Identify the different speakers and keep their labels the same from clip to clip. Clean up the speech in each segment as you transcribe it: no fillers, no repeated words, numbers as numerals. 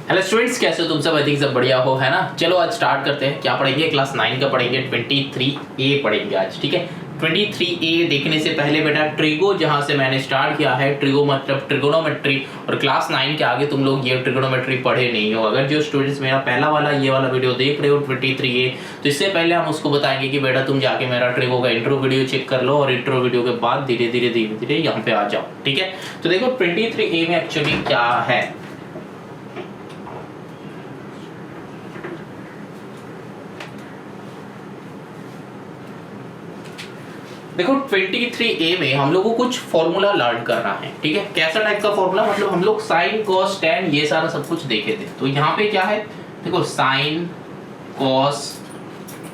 Speaker 1: Hello students, कैसे हो तुम सब? आई थिंक सब बढ़िया हो, है ना। चलो आज स्टार्ट करते हैं। क्या पढ़ेंगे? क्लास 9 का पढ़ेंगे, 23A पढ़ेंगे आज, ठीक है। 23A देखने से पहले बेटा ट्रिगो जहां से मैंने स्टार्ट किया है, ट्रिगो मतलब ट्रिगोनोमेट्री, और क्लास 9 के आगे तुम लोग ये ट्रिगोनोमेट्री पढ़े नहीं हो। अगर जो स्टूडेंट्स मेरा पहला वाला ये वाला वीडियो देख रहे हो 23A, तो इससे पहले हम उसको बताएंगे कि बेटा तुम जाके मेरा ट्रिगो का इंट्रो वीडियो चेक कर लो, और इंट्रो वीडियो के बाद धीरे धीरे यहाँ पे आ जाओ, ठीक है। तो देखो 23A में एक्चुअली क्या है। देखो 23A में हम लोग को कुछ फॉर्मूला लर्न करना है, ठीक है। कैसा टाइप का फॉर्मूला? मतलब हम लोग साइन कॉस टैन ये सारा सब कुछ देखे थे। तो यहाँ पे क्या है, देखो साइन कॉस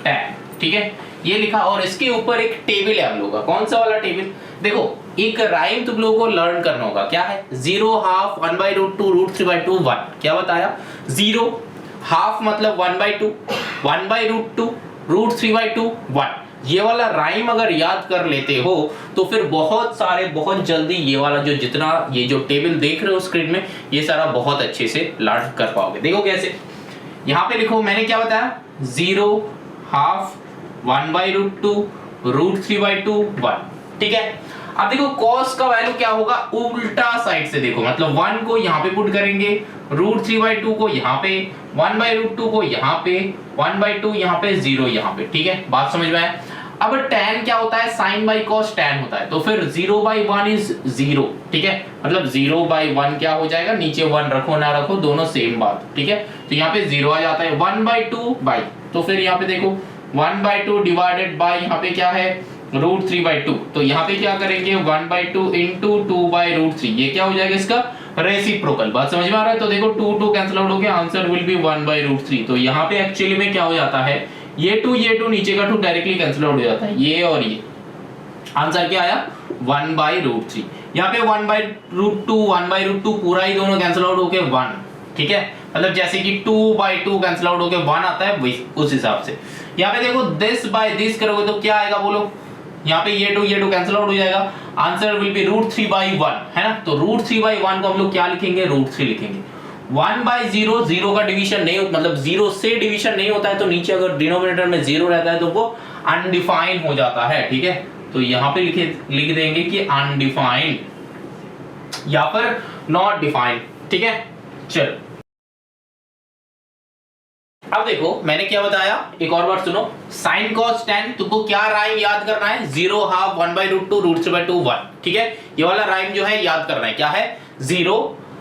Speaker 1: टैन, ठीक है, ये लिखा, और इसके ऊपर एक टेबल है हम लोग का। कौन सा वाला टेबल? देखो एक राइम तुम लोगों को लर्न करना होगा। क्या है? 0 हाफ 1/√2 √3/2 1। क्या बताया? 0 हाफ मतलब 1/2, 1/√2 √3/2 1। ये वाला राइम अगर याद कर लेते हो तो फिर बहुत जल्दी ये वाला जो जितना ये जो टेबल देख रहे हो स्क्रीन में, ये सारा बहुत अच्छे से लर्न कर पाओगे। देखो कैसे, यहाँ पे लिखो, मैंने क्या बताया? 0 हाफ 1/√2 √3/2 1, ठीक है। अब देखो cos का वैल्यू क्या होगा? उल्टा साइड से देखो, मतलब 1 को यहाँ पे पुट करेंगे, √3/2 को यहाँ पे, 1/√2 को यहाँ पे, 1/2 यहाँ पे, 0 यहाँ पे, ठीक है। बात समझ में आया? अब tan क्या होता है? sin बाई cos tan होता है। तो फिर 0/1 इज 0, ठीक है। मतलब 0/1 क्या हो जाएगा? नीचे 1 रखो ना रखो दोनों सेम बात, ठीक है। तो यहाँ पे 0 आ जाता है। 1/2 बाई, तो फिर यहाँ पे देखो 1/2 डिवाइडेड बाई यहाँ पे क्या है? √3/2। तो यहाँ पे क्या करेंगे? 1/2 इंटू 2/√3। ये क्या हो जाएगा? इसका रेसिप्रोकल। बात समझ में आ रहा है? तो देखो 2 कैंसिल आउट हो गया, आंसर विल बी 1/√3। तो यहाँ पे एक्चुअली में क्या हो जाता है? ये 2 नीचे का 2 डायरेक्टली कैंसिल आउट हो जाता है, ये और ये। आंसर क्या आया? 1/√3। यहाँ पे 1/√2 1/√2 पूरा ही दोनों कैंसिल आउट होके 1, ठीक है। मतलब जैसे कि 2/2 कैंसिल आउट होके 1 आता है, उस हिसाब से। यहाँ पे देखो दिस बाय दिस करोगे तो क्या आएगा बोलो? यहाँ पे ये 2 कैंसिल आउट हो जाएगा, आंसर विल बी √3/1, है ना। तो √3/1 को हम लोग क्या लिखेंगे? √3 लिखेंगे। 1/0, 0 का डिवीजन नहीं होता, मतलब 0 से डिवीजन नहीं होता है, तो नीचे अगर डिनोमिनेटर में 0 रहता है तो वो अनडिफाइंड हो जाता है, ठीक है। तो यहाँ पे लिख देंगे कि अनडिफाइंड या फिर नॉट डिफाइंड, ठीक है। चलो अब देखो मैंने क्या बताया, एक और बार सुनो। साइन कॉस टैन, तुमको क्या राइम याद करना है? 0 हाफ 1/√2 √3/2 1, ठीक है। ये वाला राइम जो है याद करना है। क्या है? 0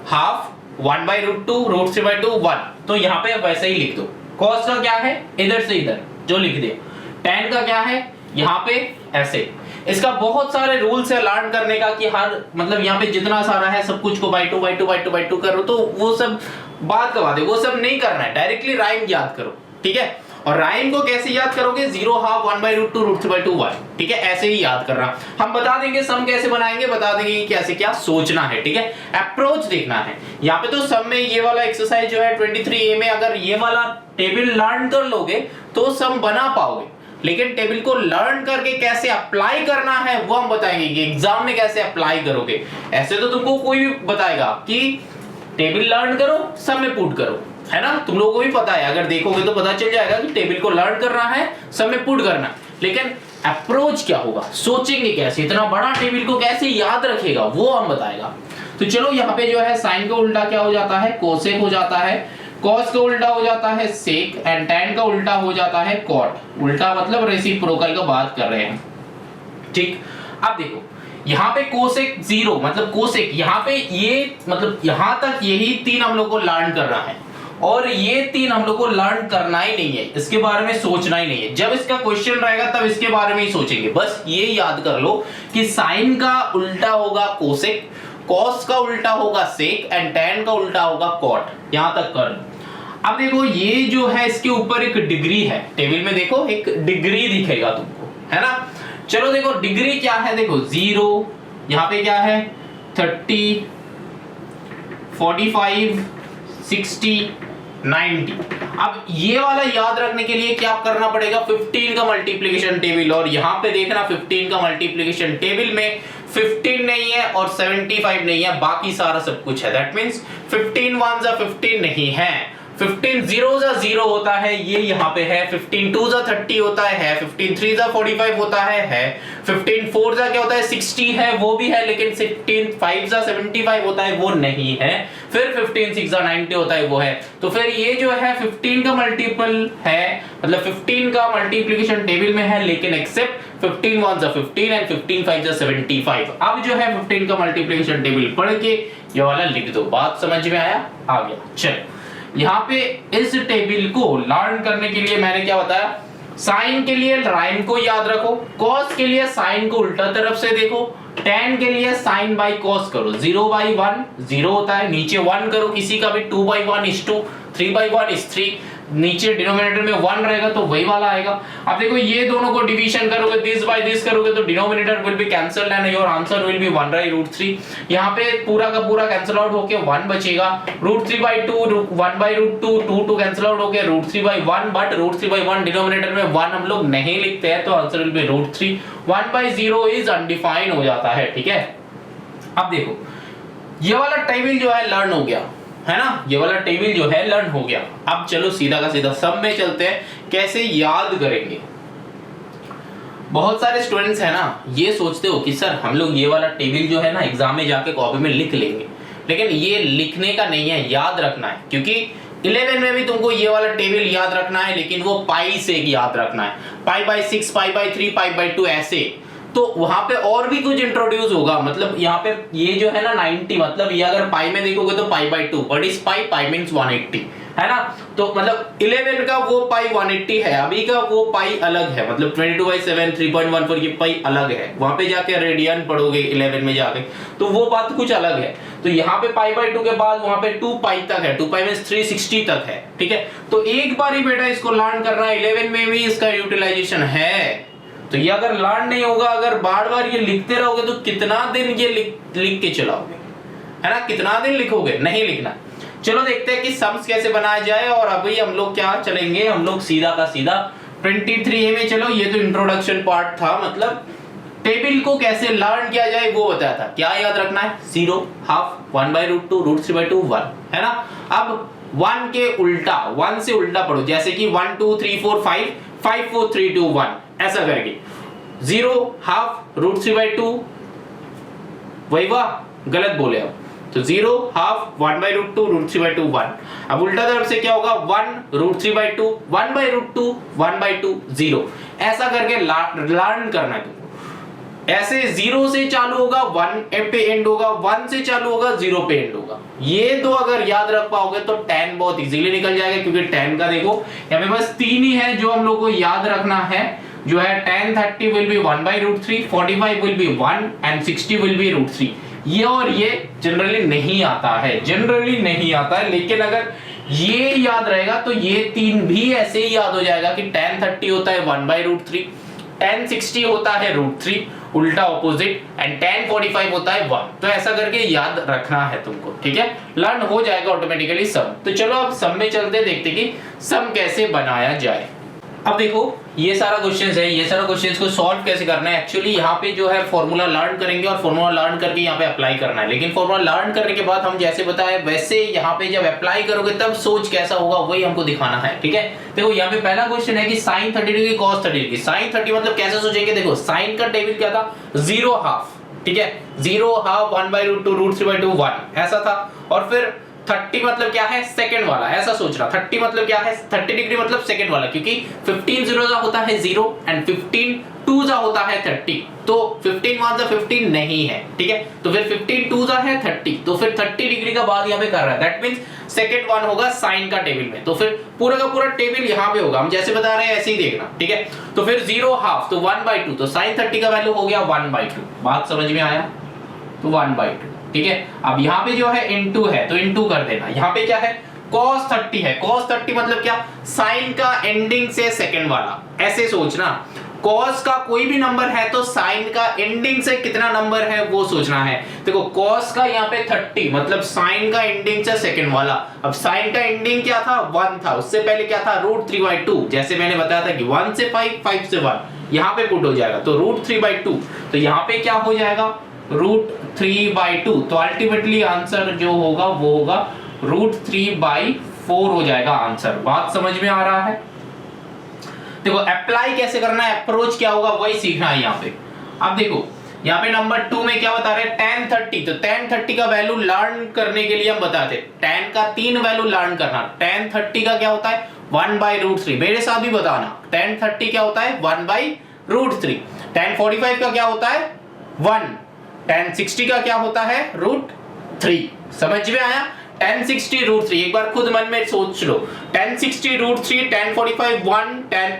Speaker 1: हाफ 1/√2 √3/2 1। तो यहाँ पे वैसे ही लिख दो। कॉस का क्या है? इधर से इधर जो लिख दे। टैन का क्या है? यहाँ पे ऐसे। इसका बहुत सारे रूल्स है लर्न करने का, कि हर मतलब यहाँ पे जितना सारा है सब कुछ को बाई टू करो, तो वो सब बात करवा दे, वो सब नहीं करना है। डायरेक्टली राइम याद करो, ठीक है। और राइम को कैसे याद करोगे? 0 हाफ 1/√2 √3/2 1, ठीक है। ऐसे ही याद करना। हम बता देंगे सम कैसे बनाएंगे, बता देंगे कि कैसे क्या सोचना है, ठीक है। अप्रोच देखना है। यहाँ पे तो सम में ये वाला एक्सरसाइज जो है 23A में, अगर ये वाला टेबल लर्न कर लोगे तो सम बना पाओगे, लेकिन टेबल को लर्न करके कैसे अप्लाई करना है वो हम बताएंगे कि एग्जाम में कैसे अप्लाई करोगे। ऐसे तो तुमको कोई भी बताएगा कि टेबल लर्न करो, सब में पुट करो, है ना। तुम लोगों को भी पता है, अगर देखोगे तो पता चल जाएगा कि टेबल को लर्न करना है, सब में पुट करना। लेकिन अप्रोच क्या होगा, सोचेंगे कैसे, इतना बड़ा टेबल को कैसे याद रखेगा, वो हम बताएगा। तो चलो यहाँ पे जो है साइन का उल्टा क्या हो जाता है? कोसेक हो जाता है। कॉस का उल्टा हो जाता है सेक, एंड टैन का उल्टा हो जाता है कॉट। उल्टा मतलब रेसिप्रोकल का बात कर रहे हैं, ठीक। अब देखो यहाँ पे कोसेक 0 मतलब कोसेक, यहाँ पे ये मतलब यहाँ तक यही 3 हम लोग को लर्न करना है, और ये 3 हम लोग को लर्न करना ही नहीं है, इसके बारे में सोचना ही नहीं है। जब इसका क्वेश्चन रहेगा तब इसके बारे में ही सोचेंगे। बस ये याद कर लो कि साइन का उल्टा होगा कोसेक, कॉस का उल्टा होगा सेक, एंड टैन का उल्टा होगा कॉट। यहां तक कर। अब देखो ये जो है इसके ऊपर एक डिग्री है, टेबल में देखो एक डिग्री दिखेगा तुमको, है ना। चलो देखो डिग्री क्या है, देखो 0, यहाँ पे क्या है 30, 45, 60, 90। अब ये वाला याद रखने के लिए क्या करना पड़ेगा? 15 का मल्टीप्लिकेशन टेबल, और यहाँ पे देखना 15 का मल्टीप्लिकेशन टेबल में 15 नहीं है और 75 नहीं है, बाकी सारा सब कुछ है। दैट मींस 15 1 15 नहीं है, 15 0 0 होता है, ये यहाँ पे है। 15 2 30 होता है, 15 3 45 होता है, 15 4 क्या होता है 60 है, वो भी है, लेकिन 15 5 75 होता है, वो नहीं है। फिर 15 6 90 होता है, वो है। तो फिर ये जो है 15 का मल्टीपल है, मतलब 15 का मल्टीप्लिकेशन टेबल में है, लेकिन एक्सेप्ट 15 1 15 एंड 15 5 75। अब जो है 15 का मल्टीप्लिकेशन टेबल पढ़ के ये वाला लिख दो। बात समझ में आया? आ गया। चलो यहाँ पे इस टेबल को लर्न करने के लिए मैंने क्या बताया, साइन के लिए राइम को याद रखो, कॉस के लिए साइन को उल्टा तरफ से देखो, tan के लिए साइन बाई कॉस करो, 0/1 0 होता है, नीचे 1 करो किसी का भी, 2/1 is 2, 3/1 is 3, नीचे डिनोमिनेटर में 1 रहेगा तो वही वाला आएगा। अब देखो ये दोनों को डिवीजन करोगे, दिस बाय दिस करोगे तो denominator will be cancelled and your answer will be 1/√3। यहाँ पे पूरा का पूरा कैंसिल आउट होके 1 बचेगा, √3/2 1/√2 2 कैंसिल आउट होके √3/1, बट √3/1 डिनोमिनेटर में 1 हम लोग नहीं लिखते हैं तो answer will be √3। 1/0 is undefined हो जाता है, ठीक है। अब देखो ये वाला टेबल जो है लर्न हो गया है ना, ये वाला टेबल जो है लर्न हो गया। अब चलो सीधा का सीधा सब में चलते हैं, कैसे याद करेंगे। बहुत सारे स्टूडेंट्स है ना ये सोचते हो कि सर हम लोग ये वाला टेबल जो है ना एग्जाम में जाके कॉपी में लिख लेंगे, लेकिन ये लिखने का नहीं है, याद रखना है। क्योंकि 11 में भी तुमको ये वाला टेबल याद रखना है, लेकिन वो पाई से याद रखना है, π/6 π/3 π/2 ऐसे। तो वहां पे और भी कुछ इंट्रोड्यूस होगा, मतलब यहाँ पे ये जो है ना 90, मतलब ये अगर पाई में देखोगे तो π/2, what is pi? Pi means 180 है ना। तो मतलब 11 का वो पाई 180 है, अभी का वो पाई अलग है, मतलब 22/7 3.14 ये पाई अलग है। वहां पे जाके रेडियन पढ़ोगे 11 में जाके तो वो बात कुछ अलग है। तो यहाँ पे π/2 के बाद वहां पे 2 पाई तक है, 2 पाई मींस 360 तक है, ठीक है। तो एक बार ही बेटा इसको लर्न करना है, 11 में भी इसका यूटिलाइजेशन है। तो ये अगर लर्न नहीं होगा, अगर बार बार ये लिखते रहोगे तो कितना दिन ये लिख के चलाओगे, है ना, कितना दिन लिखोगे? नहीं लिखना। चलो देखते हैं कि सम्स कैसे बनाया जाए। और अभी हम लोग क्या चलेंगे, हम लोग सीधा का सीधा 23A में। चलो ये तो इंट्रोडक्शन पार्ट था, मतलब टेबल को कैसे लर्न किया जाए वो बताया था। क्या याद रखना है? 0 हाफ 1/√2 √3/2 1 है ना। अब 1 के उल्टा, 1 से उल्टा पढ़ो, जैसे कि 1 2 3 4 5 5 4 3 2 1 ऐसा करके। 0 हाफ √3/2 वही वाह गलत बोले अब, तो 0 हाफ 1/√2 √3/2 1। अब उल्टा तरफ से क्या होगा? 1 √3/2 1/√2 1/2 0 ऐसा करके लर्न करना है तुमको। ऐसे 0 से चालू होगा 1 पे एंड होगा, 1 से चालू होगा 0 पे एंड होगा। ये तो अगर याद रख पाओगे तो 10 बहुत इजीली निकल जाएगा, क्योंकि 10 का देखो यहाँ पे बस 3 ही है जो हम लोग को याद रखना है, जो है 10 30 will be 1/√3, 45 will be 1 and 60 will be √3। ये और ये जनरली नहीं आता है, जनरली नहीं आता है, लेकिन अगर ये याद रहेगा तो ये 3 भी ऐसे ही याद हो जाएगा कि 10 30 होता है 1/√3, 10 60 होता है √3 उल्टा ऑपोजिट, एंड 10 45 होता है 1। तो ऐसा करके याद रखना है तुमको, ठीक है। लर्न हो जाएगा ऑटोमेटिकली सम। तो चलो अब सम में चलते, देखते कि सम कैसे बनाया जाए। अब देखो ये सारा क्वेश्चंस है, ये सारा क्वेश्चंस को सॉल्व कैसे करना है। एक्चुअली यहाँ पे जो है फॉर्मूला लर्न करेंगे और फॉर्मूला लर्न करके यहाँ पे अप्लाई करना है। लेकिन फॉर्मूला लर्न करने के बाद हम जैसे बताए वैसे यहाँ पे जब अप्लाई करोगे तब सोच कैसा होगा वही हमको दिखाना है, ठीक है। देखो यहाँ पे पहला क्वेश्चन है कि sine 30 degree cos 30 degree. Sine 30 मतलब कैसे सोचेंगे, देखो साइन का टेबल क्या था? 0 हाफ, ठीक है, 0 हाफ 1/√2 √3/2 1 ऐसा था। और फिर 30 मतलब क्या है? सेकंड वाला, ऐसा सोच रहा। 30 मतलब क्या है? 30 डिग्री मतलब सेकंड वाला, क्योंकि 15 0 जा होता है 0 एंड 15 2 जा होता है 30। तो 15 1 जा 15 नहीं है, ठीक है। तो फिर 15 2 जा है 30, तो फिर 30 डिग्री का बाद यहाँ पे कर रहा है, दैट मींस सेकंड वन होगा साइन का टेबल में। तो फिर पूरा का पूरा टेबल यहाँ पे होगा, हम जैसे बता रहे हैं ऐसे ही देखना, ठीक है। तो फिर 0 हाफ तो 1/2, तो साइन 30 का वैल्यू हो गया 1/2। बात समझ में आया? तो 1/2, ठीक है। अब यहाँ पे जो है इनटू है तो इनटू कर देना। यहाँ पे क्या है? cos 30 है। cos 30 मतलब क्या? साइन का एंडिंग से सेकंड वाला, ऐसे सोचना। cos का कोई भी नंबर है तो साइन का एंडिंग से कितना नंबर है वो सोचना है। देखो cos का यहाँ पे 30 मतलब साइन का एंडिंग से सेकंड वाला। अब साइन का एंडिंग क्या था? 1 था, उससे पहले क्या था? √3/2, जैसे मैंने बताया था कि 1 से 5 5 से 1 यहाँ पे पुट हो जाएगा, तो √3/2। तो यहाँ पे क्या हो जाएगा? √3/2, तो अल्टीमेटली आंसर जो होगा वो होगा √3/4 हो जाएगा आंसर। बात समझ में आ रहा है? देखो अप्लाई कैसे करना है, अप्रोच क्या होगा वही सीखना है यहाँ पे। अब देखो यहाँ पे नंबर 2 में क्या बता रहे हैं, tan 30, तो tan 30 का वैल्यू लर्न करने के लिए हम बताते हैं tan का 3 वैल्यू लर्न करना। tan 30 का क्या होता है 1/√3, मेरे साथ भी बताना tan 30 क्या होता है 1/√3। tan 45 का क्या होता है 1, tan 60 का क्या होता है √3। समझ में आया? tan 60 √3, एक बार खुद मन में सोच लो, tan 60 √3, tan 45 1, tan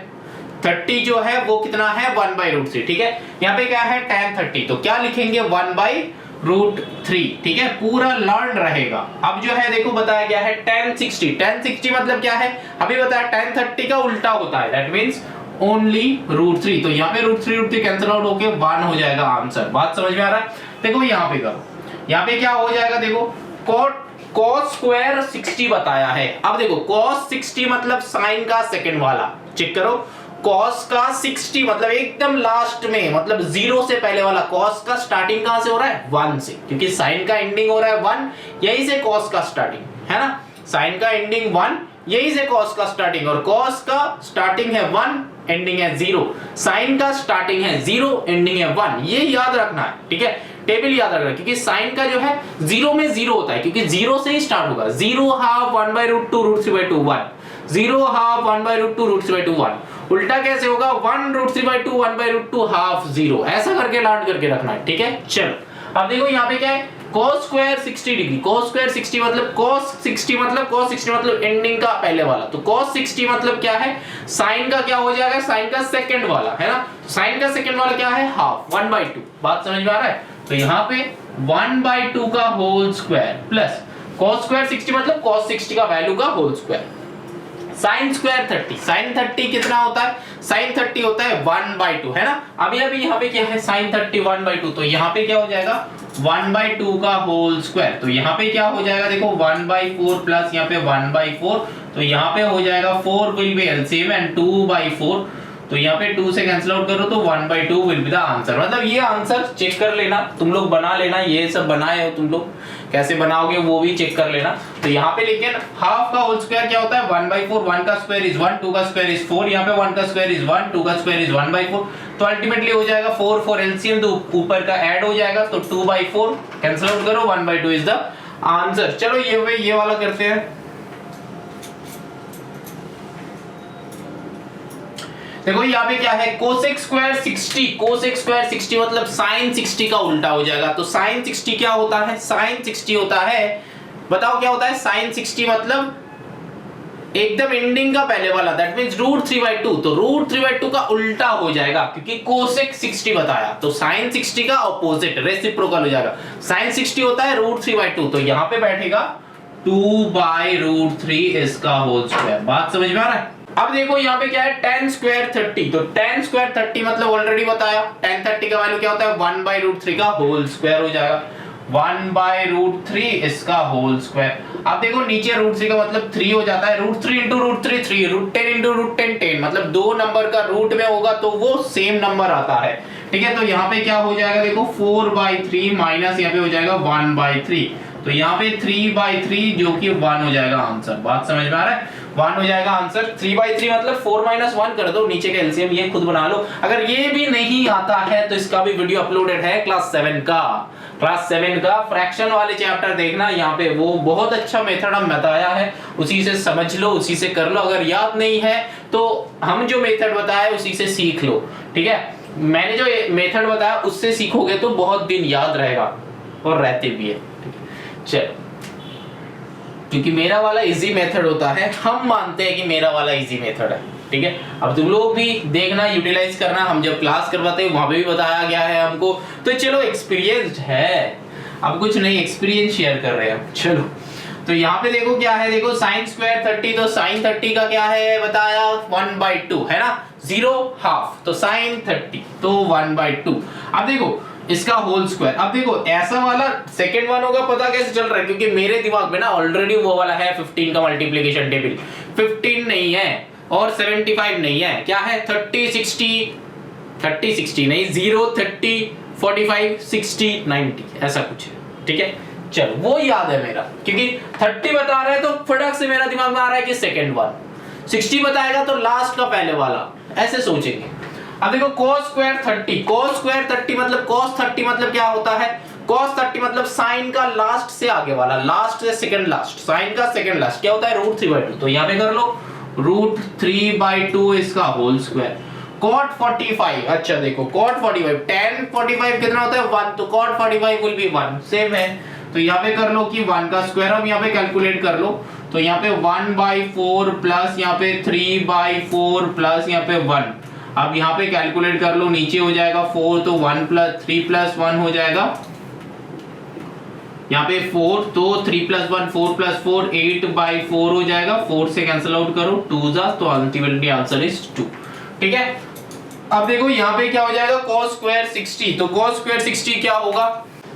Speaker 1: 30 जो है वो कितना है 1/√3। ठीक है, यहाँ पे क्या है tan 30, तो क्या लिखेंगे 1/√3। ठीक है, पूरा लर्न रहेगा। अब जो है देखो बताया गया है tan 60 मतलब क्या है, अभी बताया tan 30 का उल्टा होता है, दैट मींस ओनली √3, तो यहाँ पे √3 कैंसिल आउट होके 1 हो जाएगा आंसर। बात समझ में आ रहा है? देखो यहाँ पे करो, यहाँ पे क्या हो जाएगा, देखो cos स्क्वायर 60 बताया है। अब देखो cos 60 मतलब साइन का सेकंड वाला, चेक करो, cos का 60 मतलब एकदम लास्ट में, मतलब 0 से पहले वाला। cos का स्टार्टिंग कहां से हो रहा है 1 से, क्योंकि साइन का एंडिंग हो रहा है 1, यही से cos का स्टार्टिंग है ना, साइन का एंडिंग 1, यही से cos का स्टार्टिंग, और cos का स्टार्टिंग है 1, एंडिंग है 0, साइन का स्टार्टिंग है 0, एंडिंग है 1, ये याद रखना है। ठीक है, टेबल याद रखना, क्योंकि साइन का जो है 0 में 0 होता है, क्योंकि 0 से ही स्टार्ट होगा। 0 हाफ 1/√2 √3/2 1, 0 हाफ 1/√2 √3/2 1, उल्टा कैसे होगा 1 √3/2 1/√2 हाफ 0, ऐसा करके लर्न करके रखना है। ठीक है, चलो अब देखो यहाँ पे क्या है cos square 60 degree, cos square 60 मतलब cos 60 मतलब एंडिंग का पहले वाला, तो cos 60 मतलब क्या है, साइन का क्या हो जाएगा, साइन का सेकंड वाला है ना, साइन का सेकंड वाला क्या है हाफ 1/2। बात समझ में आ रहा है? तो यहाँ पे 1/2 का whole square plus cos square 60 मतलब cos 60 का वैल्यू का whole square, sin square 30, sin 30 कितना होता है, sin 30 होता है 1/2 है ना। अभी यहाँ पे क्या है sin 30 1/2, तो यहाँ पे क्या हो जाएगा 1/2 का होल स्क्वायर, तो यहाँ पे क्या हो जाएगा देखो 1/4 प्लस यहाँ पे 1/4, तो यहाँ पे हो जाएगा 4 विल बी एलसीएम एंड 2/4, तो यहाँ पे 2 से कैंसिल आउट करो तो 1/2 विल बी द आंसर। मतलब ये आंसर चेक कर लेना, तुम लोग बना लेना, ये सब बनाए हो तुम लोग, कैसे बनाओगे वो भी चेक कर लेना। तो यहाँ पे लेकिन हाफ का होल स्क्वायर क्या होता है 1/4, 1 का स्क्वायर इज 1, 2 का स्क्वायर इज 4, यहाँ पे 1 का स्क्वायर इज 1, 2 का स्क्वायर इज 1/4, तो अल्टीमेटली हो जाएगा 4 एलसीएम, तो ऊपर का ऐड हो जाएगा, तो 2/4 कैंसिल आउट करो 1/2 इज द आंसर। चलो ये वाला करते हैं। देखो यहाँ पे क्या है cosec स्क्वायर 60 मतलब sin 60 का उल्टा हो जाएगा, तो sin 60 क्या होता है, sin 60 होता है, बताओ क्या होता है sin 60 मतलब एकदम एंडिंग का पहले वाला, दैट मींस √3/2, तो √3/2 का उल्टा हो जाएगा, क्योंकि cosec 60 बताया, तो sin 60 का ऑपोजिट रेसिप्रोकल हो जाएगा। sin 60 होता है √3/2, तो यहाँ पे बैठेगा 2/√3 इसका होल स्क्वायर। बात समझ में आ रहा है? अब देखो यहाँ पे क्या है tan स्क्वायर 30, तो tan स्क्वायर 30 मतलब ऑलरेडी बताया, tan 30 का वैल्यू क्या होता है 1/√3 का होल स्क्वायर हो जाएगा, 1/√3 इसका होल स्क्वायर। अब देखो नीचे √3 का मतलब 3 हो जाता है, √3 × √3 3, √10 × √10 10, मतलब दो नंबर का रूट में होगा तो वो सेम नंबर आता है। ठीक है, तो यहाँ पे क्या हो जाएगा देखो 4/3 माइनस यहाँ पे हो जाएगा 1/3, तो यहाँ पे 3/3 जो कि 1 हो जाएगा आंसर। बात समझ में आ रहा है? 1 हो जाएगा आंसर। 3/3 मतलब 4 - 1 कर दो, नीचे का एलसीएम ये खुद बना लो। अगर ये भी नहीं आता है तो इसका भी वीडियो अपलोडेड है क्लास 7 का फ्रैक्शन वाले चैप्टर देखना, यहाँ पे वो बहुत अच्छा मेथड हम बताया है, उसी से समझ लो, उसी से कर लो। अगर याद नहीं है तो हम जो मेथड बताया उसी से सीख लो। ठीक है, मैंने जो मेथड बताया उससे सीखोगे तो बहुत दिन याद रहेगा, और रहते भी है। चलो, क्योंकि मेरा वाला इजी मेथड होता है, हम मानते हैं कि मेरा वाला इजी मेथड है। ठीक है, अब तुम लोग भी देखना, यूटिलाइज करना, हम जब क्लास करवाते हैं वहां पे भी बताया गया है हमको, तो चलो एक्सपीरियंस्ड है, अब कुछ नहीं एक्सपीरियंस शेयर कर रहे हैं। चलो, तो यहाँ पे देखो क्या है, देखो sin स्क्वायर 30, तो sin 30 का क्या है बताया 1/2 है ना, 0 हाफ, तो sin 30 तो 1/2। अब देखो इसका होल स्क्वायर, अब देखो ऐसा वाला सेकंड वन होगा, पता कैसे चल रहा है, क्योंकि मेरे दिमाग में ना ऑलरेडी वो वाला है 15 का मल्टीप्लिकेशन टेबल, 15 नहीं है और 75 नहीं है, क्या है 30 60 नहीं, 0 30 45, 60, 90 ऐसा कुछ है, ठीक है। चलो वो याद है मेरा, क्योंकि 30 बता रहे हैं तो फटाक से मेरा दिमाग में आ रहा है कि सेकंड वन, 60 बताएगा तो लास्ट का पहले वाला, ऐसे सोचेंगे। अब देखो cos स्क्वायर 30, cos स्क्वायर 30 मतलब cos 30 मतलब क्या होता है, cos 30 मतलब साइन का लास्ट से आगे वाला, लास्ट से सेकंड लास्ट, साइन का सेकंड लास्ट क्या होता है √3/2, तो यहाँ पे कर लो √3/2 इसका होल स्क्वायर। cot 45, अच्छा देखो cot 45, tan 45 कितना होता है 1, तो cot 45 विल बी 1, सेम है, तो यहाँ पे कर लो कि 1 का स्क्वायर, अब यहाँ पे कैलकुलेट कर लो, तो यहाँ पे 1/4 प्लस यहाँ पे 3/4 प्लस यहाँ पे 1, अब यहाँ पे कैलकुलेट कर लो, नीचे हो जाएगा 4 तो 1 प्लस 3 प्लस 1 हो जाएगा, यहाँ पे 4 तो 3 प्लस 1 4 प्लस 4 8/4 हो जाएगा, 4 से कैंसिल आउट करो 2 जा, तो अल्टीमेटली आंसर इज 2, ठीक है। अब देखो यहाँ पे क्या हो जाएगा cos स्क्वायर 60, तो cos स्क्वायर 60 क्या होगा,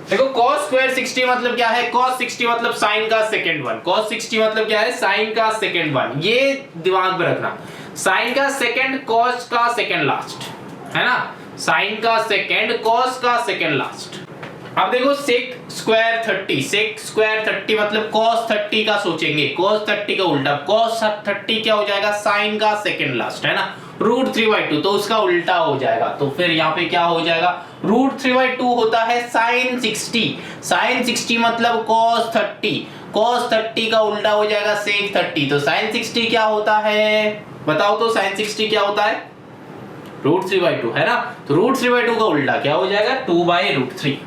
Speaker 1: देखो cos स्क्वायर 60 मतलब क्या है, cos 60 मतलब साइन का सेकंड वन, cos 60 मतलब क्या है साइन का सेकंड वन, ये दिमाग में रखना, साइन का सेकंड cos का सेकंड लास्ट, है ना, साइन का सेकंड cos का सेकंड लास्ट। अब देखो sec स्क्वायर 30, sec स्क्वायर 30 मतलब cos 30 का सोचेंगे, cos 30 का उल्टा, cos 30 क्या हो जाएगा साइन का सेकंड लास्ट, है ना, √3/2, तो उसका उल्टा हो जाएगा, तो फिर यहाँ पे क्या हो जाएगा √3/2 होता है sin 60, sin 60 मतलब cos 30, cos 30 का उल्टा हो जाएगा sec 30, तो sin 60 क्या होता है बताओ, तो sin 60 क्या होता है √3/2, है ना, तो √3/2 का उल्टा क्या हो जाएगा 2/√3,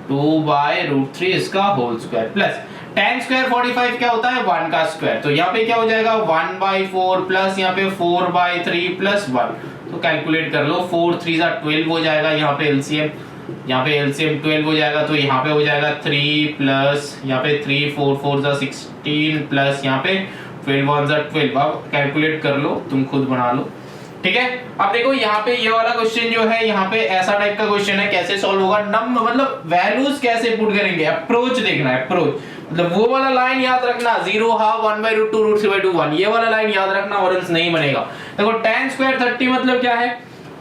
Speaker 1: 2/√3 इसका whole square, plus tan square 45 क्या होता है 1 का स्क्वायर, तो यहाँ पे क्या हो जाएगा 1/4 प्लस यहाँ पे 4/3 प्लस 1, तो कैलकुलेट कर लो 4 3 12 हो जाएगा, यहाँ पे एलसीएम 12 हो जाएगा, तो यहाँ पे हो जाएगा 3 प्लस यहाँ पे 3 4 4 16 प्लस यहाँ पे 12 1 12, अब कैलकुलेट कर लो, तुम खुद बना लो, ठीक है। अब देखो यहाँ पे ये वाला क्वेश्चन जो है, यहाँ पे ऐसा टाइप का क्वेश्चन है, कैसे सॉल्व होगा, मतलब वैल्यूज कैसे पुट करेंगे, अप्रोच देखना है, अप्रोच मतलब वो वाला लाइन याद रखना 0 हाफ 1/√2 √3/2 1, ये वाला लाइन याद रखना और एल्स नहीं बनेगा। देखो tan स्क्वायर 30 मतलब क्या है,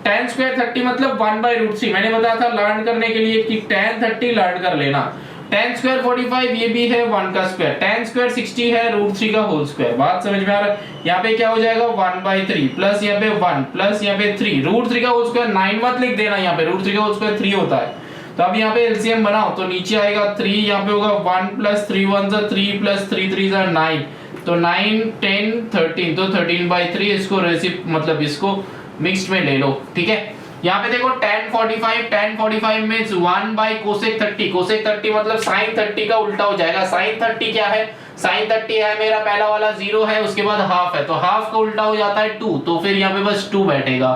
Speaker 1: tan स्क्वायर 30 मतलब 1/√3, मैंने बताया था लर्न करने के लिए कि tan 30 लर्न कर लेना, tan स्क्वायर 45 ये भी है 1 का स्क्वायर, tan स्क्वायर 60 है √3 का होल स्क्वायर, बात समझ में आ रहा है। यहाँ पे क्या हो जाएगा 1/3 प्लस यहाँ पे 1 प्लस यहाँ पे 3, √3 का होल स्क्वायर 9 मत लिख देना, यहाँ पे √3 का होल स्क्वायर 3 होता है, तो अब यहाँ पे एलसीएम बनाओ, तो नीचे आएगा 3, यहाँ पे होगा 1 प्लस 3 1 3 प्लस 3 3 9, तो 9 10 13, तो 13/3 इसको रेसिप मतलब इसको मिक्स्ड में ले लो, ठीक है। यहाँ पे देखो tan 45 मींस 1/cosec 30, cosec 30 मतलब sin 30 का उल्टा हो जाएगा, sin 30 क्या है, sin 30 है मेरा पहला वाला 0 है, उसके बाद हाफ है, तो हाफ का उल्टा हो जाता है 2, तो फिर यहाँ पे बस 2 बैठेगा,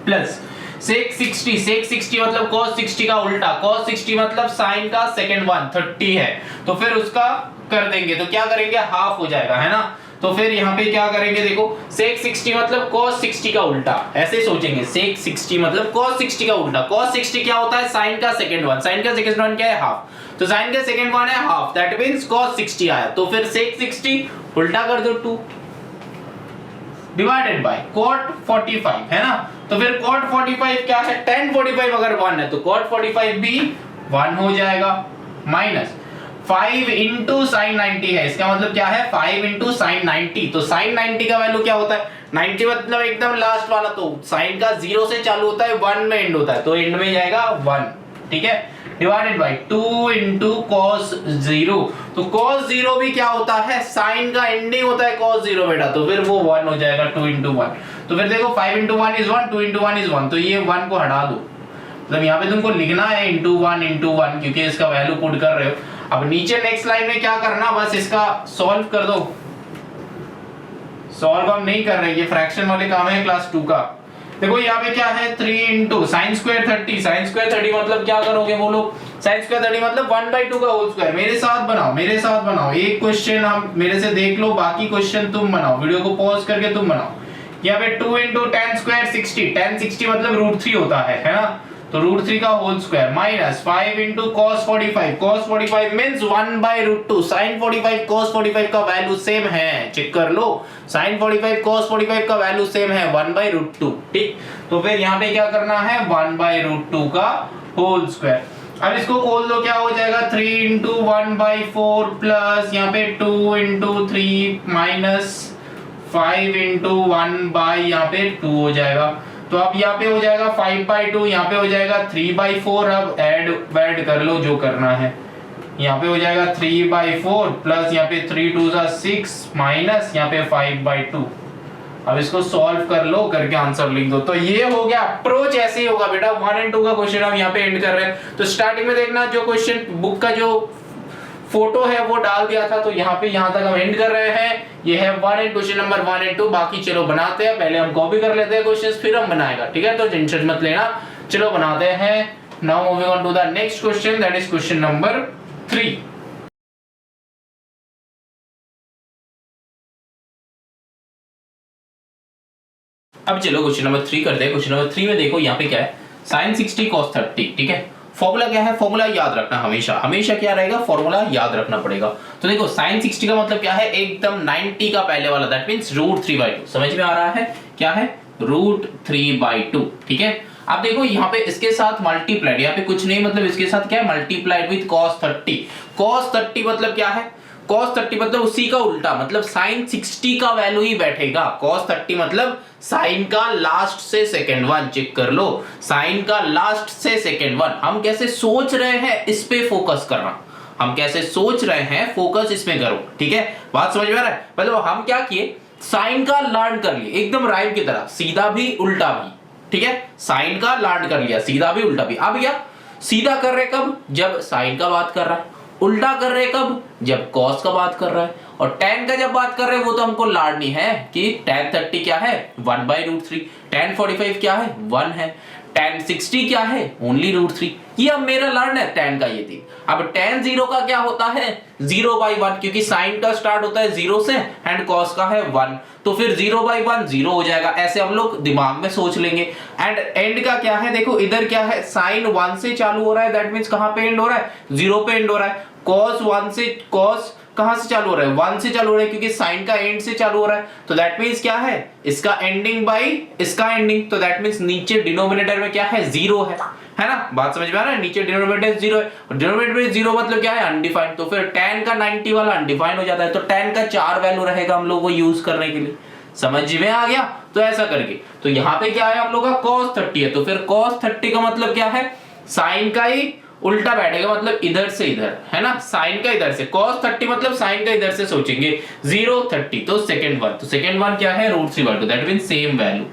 Speaker 1: प्लस sec 60 मतलब cos 60 का उल्टा, cos 60 मतलब sin का सेकंड वन 30 है, तो फिर उसका कर देंगे, तो क्या करेंगे हाफ हो जाएगा, है ना, तो फिर यहाँ पे क्या करेंगे देखो sec 60 मतलब cos 60 का उल्टा, ऐसे सोचेंगे sec 60 मतलब cos 60 का उल्टा, cos 60 क्या होता है sin का सेकंड वन, sin का सेकंड वन क्या है हाफ, तो sin का सेकंड वन है हाफ, दैट मींस cos 60 आया, तो फिर sec 60 उल्टा कर दो 2 डिवाइडेड बाय cot 45, है ना, तो फिर cot 45 क्या है, tan 45 अगर 1 है तो cot 45 भी 1 हो जाएगा, माइनस 5 into sin 90 है, इसका मतलब क्या है 5 into sin 90, तो sin 90 का वैल्यू क्या होता है 90 मतलब एकदम लास्ट वाला, तो sin का 0 से चालू होता है 1 में एंड होता है, तो एंड में जाएगा 1, ठीक है, डिवाइडेड बाय 2 into cos 0, तो cos 0 भी क्या होता है sin का एंडिंग होता है cos 0 बेटा, तो फिर वो 1 हो जाएगा 2 into 1, तो फिर देखो 5 into 1 is 1, 2 into 1 is 1, तो ये 1 को हटा दो, मतलब यहाँ पे तुमको लिखना है into 1 क्योंकि इसका वैल्यू पुट कर रहे हो। अब नीचे नेक्स्ट लाइन में क्या करना, बस इसका सॉल्व कर दो, सॉल्व हम नहीं कर रहे, ये फ्रैक्शन वाले काम है क्लास 2 का। देखो यहाँ पे क्या है 3 into sin square 30, sin square 30 मतलब क्या करोगे बोलो, sin स्क्वायर 30 मतलब 1/2 का होल स्क्वायर, मेरे साथ बनाओ, एक क्वेश्चन हम मेरे से देख लो, बाकी क्वेश्चन तुम बनाओ, वीडियो को पॉज करके तुम बनाओ। यहाँ पे 2 into tan स्क्वायर 60, tan 60 मतलब √3 होता है ना, तो √3 का whole square minus 5 into cos 45 means 1/√2, sin 45 cos 45 का वैल्यू सेम है, चेक कर लो, sin 45 cos 45 का वैल्यू सेम है 1/√2, ठीक, तो फिर यहाँ पे क्या करना है 1/√2 का होल स्क्वायर। अब इसको खोल दो, क्या हो जाएगा 3 इंटू 1/4 प्लस यहाँ पे 2 इंटू 3 माइनस 5 इंटू 1 यहाँ पे 2 हो जाएगा। तो अब यहाँ पे हो जाएगा 5/2, यहाँ पे हो जाएगा 3/4। अब ऐड कर लो जो करना है। यहाँ पे हो जाएगा 3/4 प्लस यहाँ पे 3 2 6 माइनस यहाँ पे 5/2। अब इसको सॉल्व कर लो, करके आंसर लिख दो। तो ये हो गया, अप्रोच ऐसे ही होगा बेटा। 1 और 2 का क्वेश्चन हम यहाँ पे एंड कर रहे हैं। तो स्टार्टिंग में देखना, जो क्वेश्चन बुक का जो फोटो है वो डाल दिया था, तो यहाँ पे यहाँ तक हम एंड कर रहे हैं। ये है 1 एंड क्वेश्चन नंबर 1 एंड 2। बाकी चलो बनाते हैं, पहले हम कॉपी कर लेते हैं क्वेश्चंस, फिर हम बनाएगा, ठीक है। तो टेंशन मत लेना, चलो बनाते हैं। Now moving on to the next question, that is question number 3। अब चलो क्वेश्चन नंबर 3 करते हैं। क्वेश्चन नंबर 3 में देखो यहाँ पे क्या है, sin 60 cos 30, ठीक है। फॉर्मूला क्या है, फॉर्मूला याद रखना, हमेशा हमेशा क्या रहेगा, फॉर्मूला याद रखना पड़ेगा। तो देखो sin 60 का मतलब क्या है, एकदम 90 का पहले वाला, दैट मींस √3/2। समझ में आ रहा है, क्या है √3/2, ठीक है। अब देखो यहाँ पे इसके साथ मल्टीप्लाइड, यहाँ पे कुछ नहीं, मतलब इसके साथ क्या है मल्टीप्लाइड विद cos 30। cos 30 मतलब क्या है, cos 30 मतलब उसी का उल्टा, मतलब sin 60 का वैल्यू ही बैठेगा। cos 30 मतलब sin का लास्ट से सेकंड वन, चेक कर लो, sin का लास्ट से सेकंड वन। हम कैसे सोच रहे हैं इस पे फोकस करना, हम कैसे सोच रहे हैं फोकस इसमें करो, ठीक है। बात समझ में आ रहा है। मतलब हम क्या किए, sin का लर्न कर लिए एकदम राइम की तरह, सीधा भी उल्टा भी, ठीक है। sin का लर्न कर लिया, सीधा भी उल्टा भी। अब या सीधा कर रहे कब, जब sin का बात कर रहा है, उल्टा कर रहे कब, जब cos का बात कर रहा है, और tan का जब बात कर रहे हैं वो तो हमको लाड़नी है कि tan 30 क्या है 1/√3, tan 45 क्या है 1 है, tan 60 क्या है ओनली √3। ये अब मेरा लर्न है tan का ये थी। अब tan 0 का क्या होता है 0/1, क्योंकि sin का स्टार्ट होता है 0 से एंड cos का है 1, तो फिर 0/1 0 हो जाएगा। ऐसे हम लोग दिमाग में सोच लेंगे। एंड एंड का क्या है, देखो इधर क्या है, sin 1 से चालू हो रहा है, दैट मींस कहां पे एंड हो रहा है 0 पे एंड हो रहा है। cos 1 से, cos कहां से चालू हो रहा है 1 से चालू हो रहा है, क्योंकि sin का एंड से चालू हो रहा है। तो दैट मींस क्या है, इसका एंडिंग बाय इसका एंडिंग, तो दैट मींस नीचे डिनोमिनेटर में क्या है 0 है ना। बात समझ में आ रहा है, नीचे डिनोमिनेटर 0 है, और डिनोमिनेटर में 0 मतलब क्या है अनडिफाइंड। तो फिर tan का 90 वाला अनडिफाइंड हो जाता है, तो tan का 4 वैल्यू रहेगा हम लोग को यूज करने के लिए। समझ में आ गया। तो ऐसा करके, तो यहाँ पे क्या है हम लोग का cos 30 है, तो फिर cos 30 का मतलब क्या है sin का ही उल्टा बैठेगा, मतलब इधर से इधर, है ना, sin का इधर से, cos 30 मतलब sin का इधर से सोचेंगे 0 30, तो सेकंड वन, तो सेकंड वन क्या है √3/2, that means same value,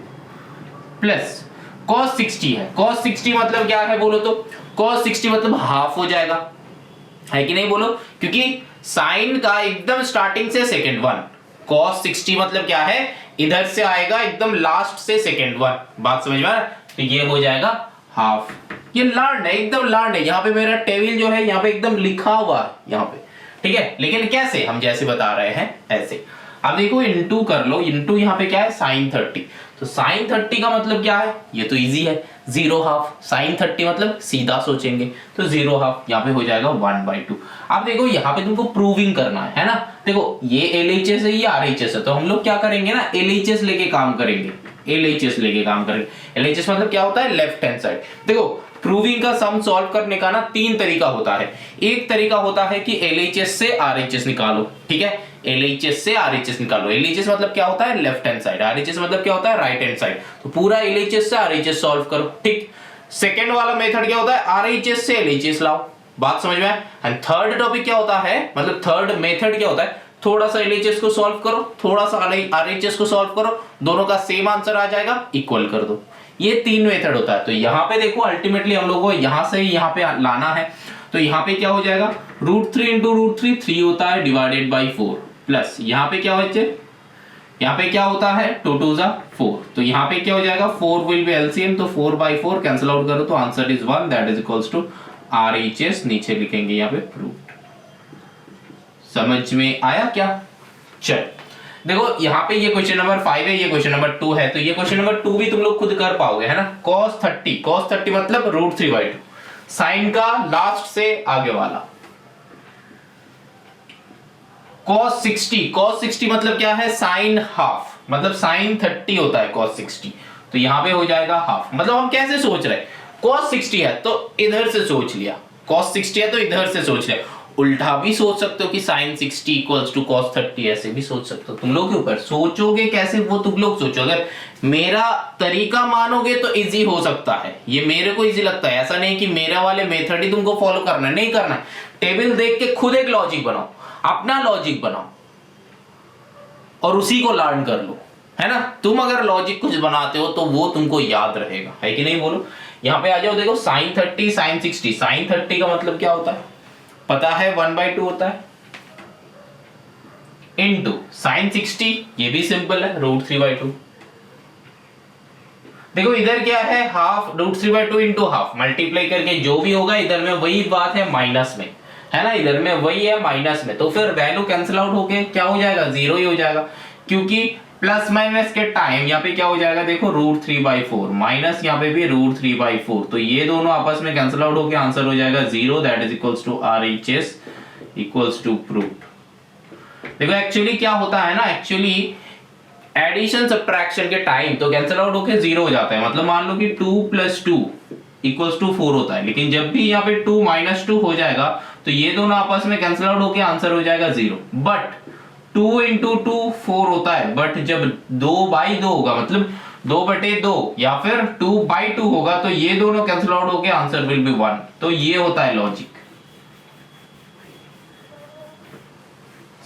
Speaker 1: plus cos 60 है। cos 60 मतलब क्या है बोलो तो, cos 60 मतलब हाफ हो जाएगा, है कि नहीं बोलो, क्योंकि sin का एकदम स्टार्टिंग से सेकंड वन, cos 60 मतलब क्या है इधर से आएगा एकदम लास्ट से सेकंड वन। बात समझ में आ रहा है, तो ये हो जाएगा हाफ। ये लर्न है, एकदम लर्न है। यहाँ पे मेरा टेबल जो है यहाँ पे एकदम लिखा हुआ है यहाँ पे, ठीक है। लेकिन कैसे, हम जैसे बता रहे हैं ऐसे। अब देखो इनटू कर लो, इनटू यहाँ पे क्या है sin 30, तो sin 30 का मतलब क्या है, ये तो इजी है 0/2, sin 30 मतलब सीधा सोचेंगे तो 0/2, यहाँ पे हो जाएगा 1/2। अब देखो यहाँ पे तुमको प्रूविंग करना है ना। देखो ये LHS है, ये RHS है, तो हम लोग क्या करेंगे ना LHS लेके काम करेंगे, LHS लेके काम करेंगे। LHS मतलब क्या होता है लेफ्ट हैंड साइड। देखो प्रूविंग का सम सॉल्व करने का ना 3 तरीका होता है। एक तरीका होता है कि LHS से RHS निकालो, ठीक है, LHS से RHS निकालो। LHS मतलब क्या होता है लेफ्ट हैंड साइड, RHS मतलब क्या होता है राइट हैंड साइड, तो पूरा LHS से RHS सॉल्व करो, ठीक। सेकंड वाला मेथड क्या होता है RHS से LHS लाओ। बात समझ में आए। एंड थर्ड टॉपिक क्या होता है, मतलब थर्ड मेथड क्या होता है, थोड़ा सा LHS को सॉल्व करो, थोड़ा सा RHS को सॉल्व करो, दोनों का सेम आंसर आ जाएगा, इक्वल कर दो। ये 3 मेथड होता है। तो यहाँ पे देखो अल्टीमेटली हम लोगों को यहाँ से यहाँ पे लाना है, तो यहाँ पे क्या हो जाएगा √3 इंटू √3 3 होता है डिवाइडेड बाई 4, प्लस यहाँ पे क्या होता है, यहाँ पे क्या होता है 2 2 4, तो यहाँ पे क्या हो जाएगा 4 विल बी एलसीएम, तो 4/4 कैंसिल आउट करो तो answer is 1, that is equals to RHS, नीचे लिखेंगे यहाँ पे प्रूव्ड। समझ में आया क्या। चल देखो यहाँ पे ये क्वेश्चन नंबर 5 है, ये क्वेश्चन नंबर 2 है, तो ये क्वेश्चन नंबर 2 भी तुम लोग खुद कर पाओगे, है ना। cos 30 मतलब √3/2, sin का लास्ट से आगे वाला। cos 60 मतलब क्या है sin हाफ, मतलब sin 30 होता है cos 60, तो यहाँ पे हो जाएगा हाफ। मतलब हम कैसे सोच रहे हैं, cos 60 है तो इधर से सोच लिया, cos 60 है तो इधर से सोच लिया। उल्टा भी सोच सकते हो कि sin 60 इक्वल्स टू cos 30, ऐसे भी सोच सकते हो। तुम लोग के ऊपर, सोचोगे कैसे वो तुम लोग सोचो। अगर मेरा तरीका मानोगे तो इजी हो सकता है, ये मेरे को इजी लगता है। ऐसा नहीं कि मेरे वाले मेथड ही तुमको फॉलो करना है, नहीं करना है। टेबल देख के खुद एक लॉजिक बनाओ, अपना लॉजिक बनाओ और उसी को लर्न कर लो, है ना। तुम अगर लॉजिक कुछ बनाते हो तो वो तुमको याद रहेगा, है कि नहीं बोलो। यहां पे आ जाओ, देखो sin 30 sin 60, sin 30 का मतलब क्या होता है पता है, 1/2 होता है, इनटू sin 60, ये भी सिंपल है, √3/2। देखो इधर क्या है, हाफ, √3/2 इंटू हाफ, मल्टीप्लाई करके जो भी होगा इधर में वही बात है माइनस में, है ना, इधर में वही है माइनस में। तो फिर वैल्यू कैंसिल आउट होके क्या हो जाएगा, 0 ही हो जाएगा, क्योंकि प्लस माइनस के टाइम यहाँ पे क्या हो जाएगा, देखो √3/4 माइनस यहाँ पे भी √3/4, तो ये दोनों आपस में कैंसिल आउट होके आंसर हो जाएगा 0, that is equals to RHS equals to proved. देखो एक्चुअली क्या होता है ना, एक्चुअली एडिशन सब्ट्रैक्शन के टाइम तो कैंसिल आउट होके 0 हो जाता है। मतलब मान लो कि 2 + 2 इक्वल्स टू 4 होता है, लेकिन जब भी यहाँ पे 2 - 2 हो जाएगा तो ये दोनों आपस में कैंसिल आउट होके आंसर हो जाएगा 0। बट 2 × 2 4 होता है, बट जब 2/2 होगा, मतलब 2/2 या फिर 2/2 होगा तो ये दोनों कैंसिल आउट होके आंसर विल बी 1। तो ये होता है लॉजिक।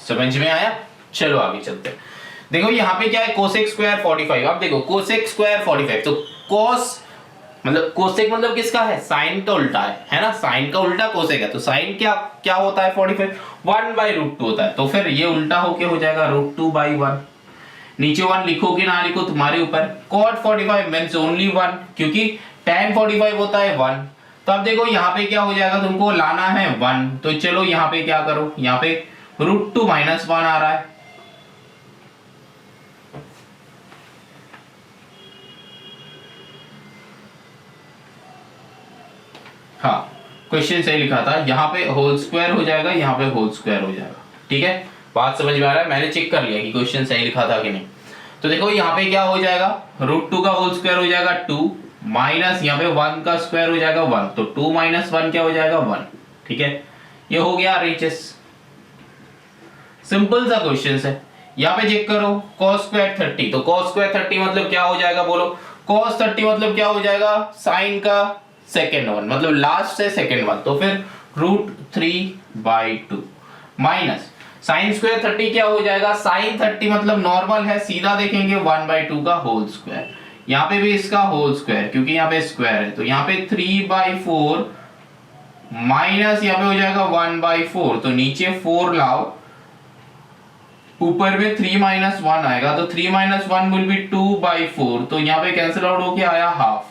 Speaker 1: समझ में आया? चलो आगे चलते हैं। देखो यहाँ पे क्या है, कोसेक स्क्वायर 45। अब देखो कोसेक स्क्वायर 45, तो cos मतलब कोसेक मतलब किसका है, साइन का उल्टा है ना, साइन का उल्टा कोसेक है। तो साइन क्या क्या होता है 45, 1/√2 होता है। तो फिर ये उल्टा होके हो जाएगा √2/1। नीचे 1 लिखो कि ना लिखो तुम्हारे ऊपर। cot 45 मींस ओनली 1, क्योंकि tan 45 होता है 1। तो अब देखो यहाँ पे क्या हो जाएगा, तुमको लाना है 1, तो चलो यहाँ पे क्या करो, यहाँ पे √2 - 1 आ रहा है। हाँ क्वेश्चन सही लिखा था, यहाँ पे होल स्क्वायर हो जाएगा, यहाँ पे होल स्क्वायर हो जाएगा। ठीक है, बात समझ में आ रहा है? मैंने चेक कर लिया कि क्वेश्चन सही लिखा था कि नहीं। तो देखो यहाँ पे क्या हो जाएगा, √2 का होल स्क्वायर हो जाएगा 2, माइनस यहाँ पे 1 का स्क्वायर हो जाएगा 1, तो 2 - 1 क्या हो जाएगा 1। ठीक है, ये हो गया RHS। सिंपल सा क्वेश्चन है। यहाँ पे चेक करो cos स्क्वायर 30, तो cos स्क्वायर 30 मतलब क्या हो जाएगा बोलो, cos 30 मतलब क्या हो जाएगा, साइन का सेकेंड वन, मतलब लास्ट से सेकेंड वन, तो फिर √3/2 माइनस साइन स्क्वायर 30 क्या हो जाएगा, साइन 30 मतलब नॉर्मल है, सीधा देखेंगे 1/2 का होल स्क्वायर, यहाँ पे भी इसका होल स्क्वायर, क्योंकि यहाँ पे स्क्वायर है, तो यहाँ पे 3/4 माइनस यहाँ पे हो जाएगा 1/4, तो नीचे 4 लाओ, ऊपर में 3 - 1 आएगा, तो 3 - 1 विल बी 2/4, तो यहाँ पे कैंसिल आउट होके आया हाफ,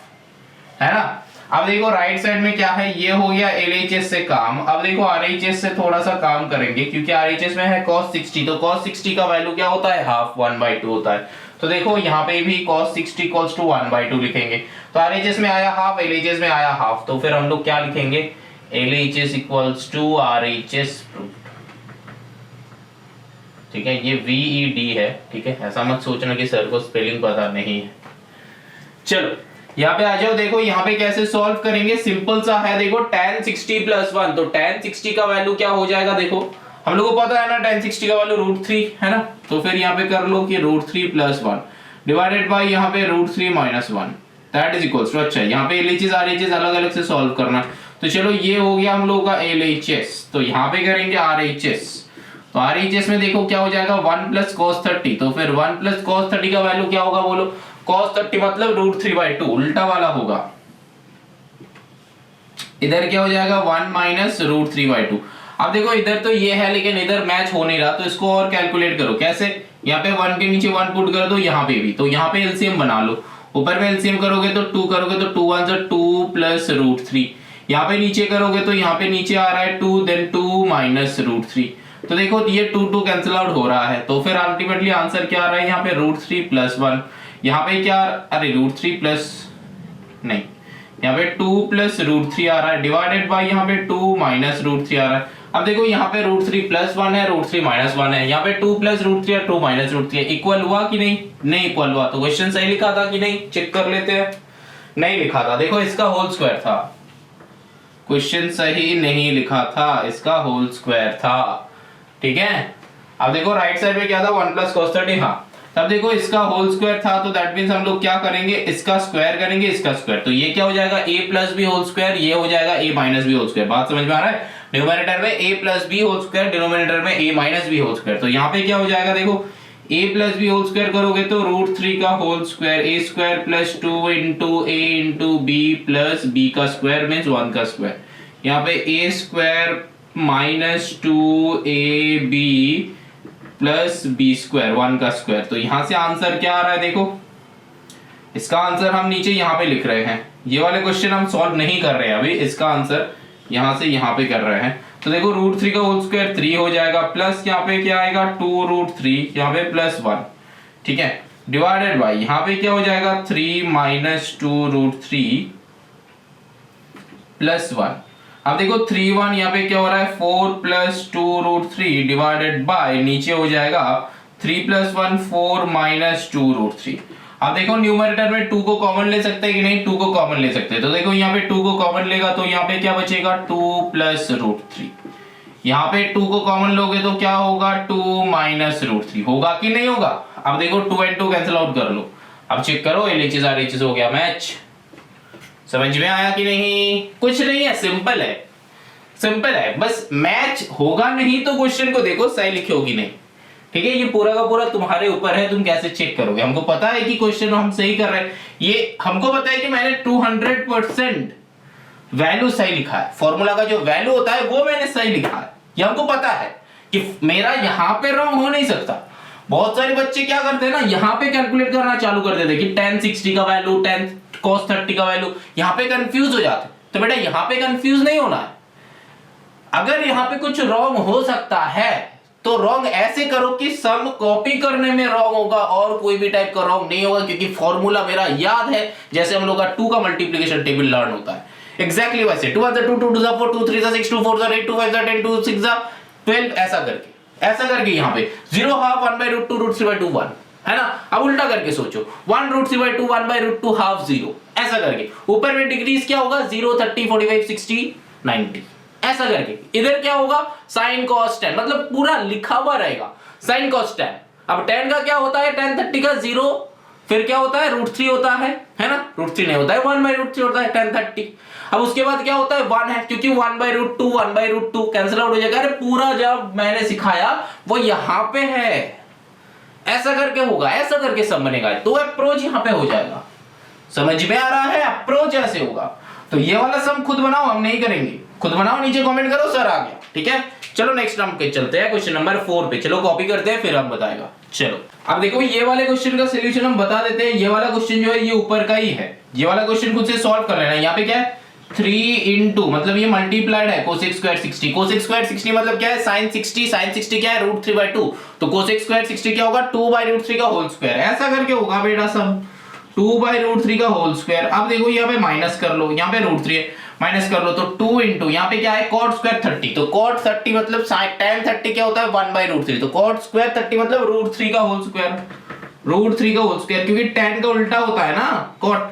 Speaker 1: है ना। अब देखो राइट साइड में क्या है, ये हो गया LHS से काम। अब देखो RHS से थोड़ा सा काम करेंगे, क्योंकि RHS में है cos 60, तो cos 60 का वैल्यू क्या होता है, हाफ, 1/2 होता है। तो देखो यहाँ पे भी cos 60 इक्वल्स टू 1/2 लिखेंगे, तो RHS में आया हाफ, LHS में आया हाफ, तो फिर हम लोग क्या लिखेंगे, LHS equals to RHS proved. ठीक है, ये VED है। ठीक है, ऐसा मत सोचना कि सर को स्पेलिंग पता नहीं है। चलो यहाँ पे आ जाओ, देखो यहाँ पे कैसे सॉल्व करेंगे, सिंपल सा है। देखो tan 60 + 1, तो tan 60 का वैल्यू क्या हो जाएगा, देखो हम लोग को पता है ना tan 60 का वैल्यू √3 है ना, तो फिर यहाँ पे कर लो कि √3 + 1 डिवाइडेड बाय यहाँ पे √3 - 1, दैट इज इक्वल्स टू, अच्छा यहाँ पे LHS RHS अलग अलग से सॉल्व करना, तो चलो ये हो गया हम लोग का LHS, तो यहाँ पे करेंगे RHS। तो RHS में देखो क्या हो जाएगा, 1 + cos 30, तो फिर 1 + cos 30 का वैल्यू क्या होगा बोलो, cos 30 मतलब √3/2, उल्टा वाला होगा। इधर क्या हो जाएगा, 1 - √3/2। अब देखो इधर तो ये है, लेकिन इधर मैच हो नहीं रहा, तो इसको और कैलकुलेट करो। कैसे, यहाँ पे 1 के नीचे 1 पुट कर दो, यहाँ पे भी, तो यहाँ पे एलसीएम बना लो। ऊपर में एलसीएम करोगे तो 2 करोगे तो 2 1 2 + √3, यहाँ पे नीचे करोगे तो यहाँ पे नीचे आ रहा है 2, देन 2 - √3, तो देखो ये 2 कैंसिल आउट हो रहा है, तो फिर अल्टीमेटली आंसर क्या आ रहा है, यहाँ पे √3 + 1, यहाँ पे क्या, अरे √3 प्लस नहीं, यहाँ पे 2 + √3 आ रहा है, डिवाइडेड बाय यहाँ पे 2 - √3 आ रहा है। अब देखो यहाँ पे √3 + 1 है, √3 - 1 है, यहाँ पे 2 + √3 है, 2 - √3 है, इक्वल हुआ कि नहीं, नहीं इक्वल हुआ, तो क्वेश्चन सही लिखा था कि नहीं, चेक कर लेते हैं। नहीं लिखा था, देखो इसका होल स्क्वायर था, क्वेश्चन सही नहीं लिखा था, इसका होल स्क्वायर था, ठीक है। अब देखो राइट साइड में क्या था, 1 प्लस cos 30, हाँ तब देखो इसका होल स्क्वायर था, तो दैट मींस हम लोग क्या करेंगे, इसका स्क्वायर करेंगे, इसका स्क्वायर, तो ये क्या हो जाएगा a plus b whole square, ये हो जाएगा a minus b whole square. बात समझ में आ रहा है, न्यूमरेटर में a plus b whole square, denominator में a minus b whole square, तो यहाँ पे क्या हो जाएगा, देखो a plus b whole square करोगे तो √3 का whole square, a square plus 2 into a into b plus b का स्क्वायर मीन्स 1 का स्क्वायर, यहाँ पे a square minus 2ab plus b square 1 का स्क्वायर। तो यहां से आंसर क्या आ रहा है, देखो इसका आंसर हम नीचे यहाँ पे लिख रहे हैं, ये वाले क्वेश्चन हम सॉल्व नहीं कर रहे हैं अभी, इसका आंसर यहां से यहाँ पे कर रहे हैं। तो देखो √3 का होल स्क्वायर 3 हो जाएगा, प्लस यहाँ पे क्या आएगा 2√3, यहाँ पे प्लस 1, ठीक है, डिवाइडेड बाई यहाँ पे क्या हो जाएगा 3 माइनस 2√3 प्लस 1। अब देखो 3 1 यहाँ पे क्या हो रहा है 4 प्लस 2√3 डिवाइडेड बाय नीचे हो जाएगा 3 प्लस 1 4 माइनस 2√3। अब देखो न्यूमरेटर में 2 को कॉमन ले सकते हैं कि नहीं, 2 को कॉमन ले सकते हैं, तो देखो यहाँ पे 2 को कॉमन लेगा तो यहाँ पे क्या बचेगा 2 प्लस √3, यहाँ पे 2 को कॉमन लोगे तो क्या होगा 2 माइनस √3, होगा कि नहीं होगा। अब देखो 2 and 2 कैंसिल आउट कर लो, अब चेक करो LHS RHS हो गया मैच, समझ में आया कि नहीं, कुछ नहीं है, सिंपल है, सिंपल है, बस मैच होगा नहीं तो क्वेश्चन को देखो सही लिखे होगी नहीं, ठीक है, ये पूरा का पूरा तुम्हारे ऊपर है, तुम कैसे चेक करोगे। हमको पता है कि क्वेश्चन हम सही कर रहे हैं, ये हमको पता है कि मैंने 200% वैल्यू सही लिखा है, फॉर्मूला का जो वैल्यू होता है वो मैंने सही लिखा है, ये हमको पता है कि मेरा यहाँ पे रॉन्ग हो नहीं सकता। बहुत सारे बच्चे क्या करते हैं ना, यहाँ पे कैलकुलेट करना चालू कर देते कि tan 60 का वैल्यू, tan cos 30 का वैल्यू, यहाँ पे कंफ्यूज हो जाते। तो बेटा यहाँ पे कंफ्यूज नहीं होना है, अगर यहाँ पे कुछ रॉन्ग हो सकता है तो रॉन्ग ऐसे करो कि सम कॉपी करने में रॉन्ग होगा और कोई भी टाइप का रॉन्ग नहीं होगा, क्योंकि फॉर्मूला मेरा याद है, जैसे हम लोग का 2 का मल्टीप्लिकेशन टेबल लर्न होता है एग्जैक्टली वैसे 2 1 2 2 2 4 2 3 6 2 4 8 2 5 10 2 6 12 ऐसा करके यहाँ पे 0 हाफ 1 by √2 √3/2 1 है ना। अब उल्टा करके सोचो 1 √3/2 1 by √2 हाफ 0, ऐसा करके ऊपर में डिग्रीज क्या होगा 0 30 45 60 90, ऐसा करके इधर क्या होगा sin cos tan, मतलब पूरा लिखा हुआ रहेगा sin cos tan। अब tan का क्या होता है, tan 30 का 0, फिर क्या होता है √3 होता है ना, √3 नहीं होता है 1 by √3 होता है tan 30। अब उसके बाद क्या होता है 1 है, क्योंकि 1 by √2 कैंसिल आउट हो जाएगा। अरे पूरा जब मैंने सिखाया वो यहाँ पे है, ऐसा करके होगा, ऐसा करके सब बनेगा, तो अप्रोच यहाँ पे हो जाएगा, समझ में आ रहा है, अप्रोच ऐसे होगा। तो ये वाला सम खुद बनाओ, हम नहीं करेंगे, खुद बनाओ, नीचे कमेंट करो सर आ गया, ठीक है। चलो नेक्स्ट हम पे चलते हैं, क्वेश्चन नंबर 4 पे, चलो कॉपी करते हैं फिर हम बताएगा। चलो अब देखो ये वाले क्वेश्चन का सॉल्यूशन हम बता देते हैं। ये वाला क्वेश्चन जो है ये ऊपर का ही है, ये वाला क्वेश्चन खुद से सॉल्व कर लेना। यहाँ पे क्या है 3 इंटू, मतलब ये मल्टीप्लाइड है cosec स्क्वायर 60, cosec स्क्वायर 60 मतलब क्या है sin 60 क्या है √3/2, तो cosec स्क्वायर 60 क्या होगा 2/√3 का होल स्क्वायर, ऐसा करके होगा बेटा सब 2/√3 का होल स्क्वायर। अब देखो यहाँ पे माइनस कर लो, यहाँ पे √3 है, माइनस कर लो तो 2 इंटू यहाँ पे क्या है cot स्क्वायर 30, तो cot 30 मतलब tan 30 क्या होता है 1/√3, तो cot स्क्वायर 30 मतलब √3 का होल स्क्वायर, √3 का होल स्क्वायर, क्योंकि tan का उल्टा होता है ना cot,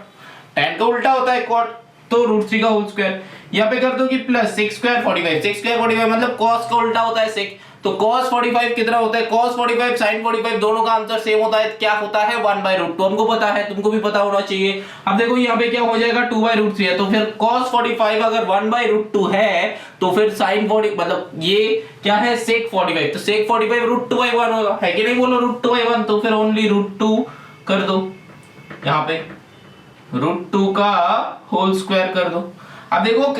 Speaker 1: tan का उल्टा होता है cot, तो √3 का होल स्क्वायर। यहाँ पे कर दो कि प्लस sec स्क्वायर 45 मतलब cos का उल्टा होता है sec, तो cos 45 कितना होता है cos 45 sin 45 दोनों का आंसर सेम होता है, क्या होता है 1/√2, हमको पता है, तुमको भी पता होना चाहिए। अब देखो यहाँ पे क्या हो जाएगा 2/√3 है, तो फिर cos 45 अगर 1/√2 है तो फिर sin 40 मतलब ये क्या है sec 45, तो sec 45 √2/1 होगा, है कि नहीं, बोलो √2/1, तो फिर ओनली √2 कर दो, यहाँ पे √2 का होल स्क्वायर कर दो। अब देखो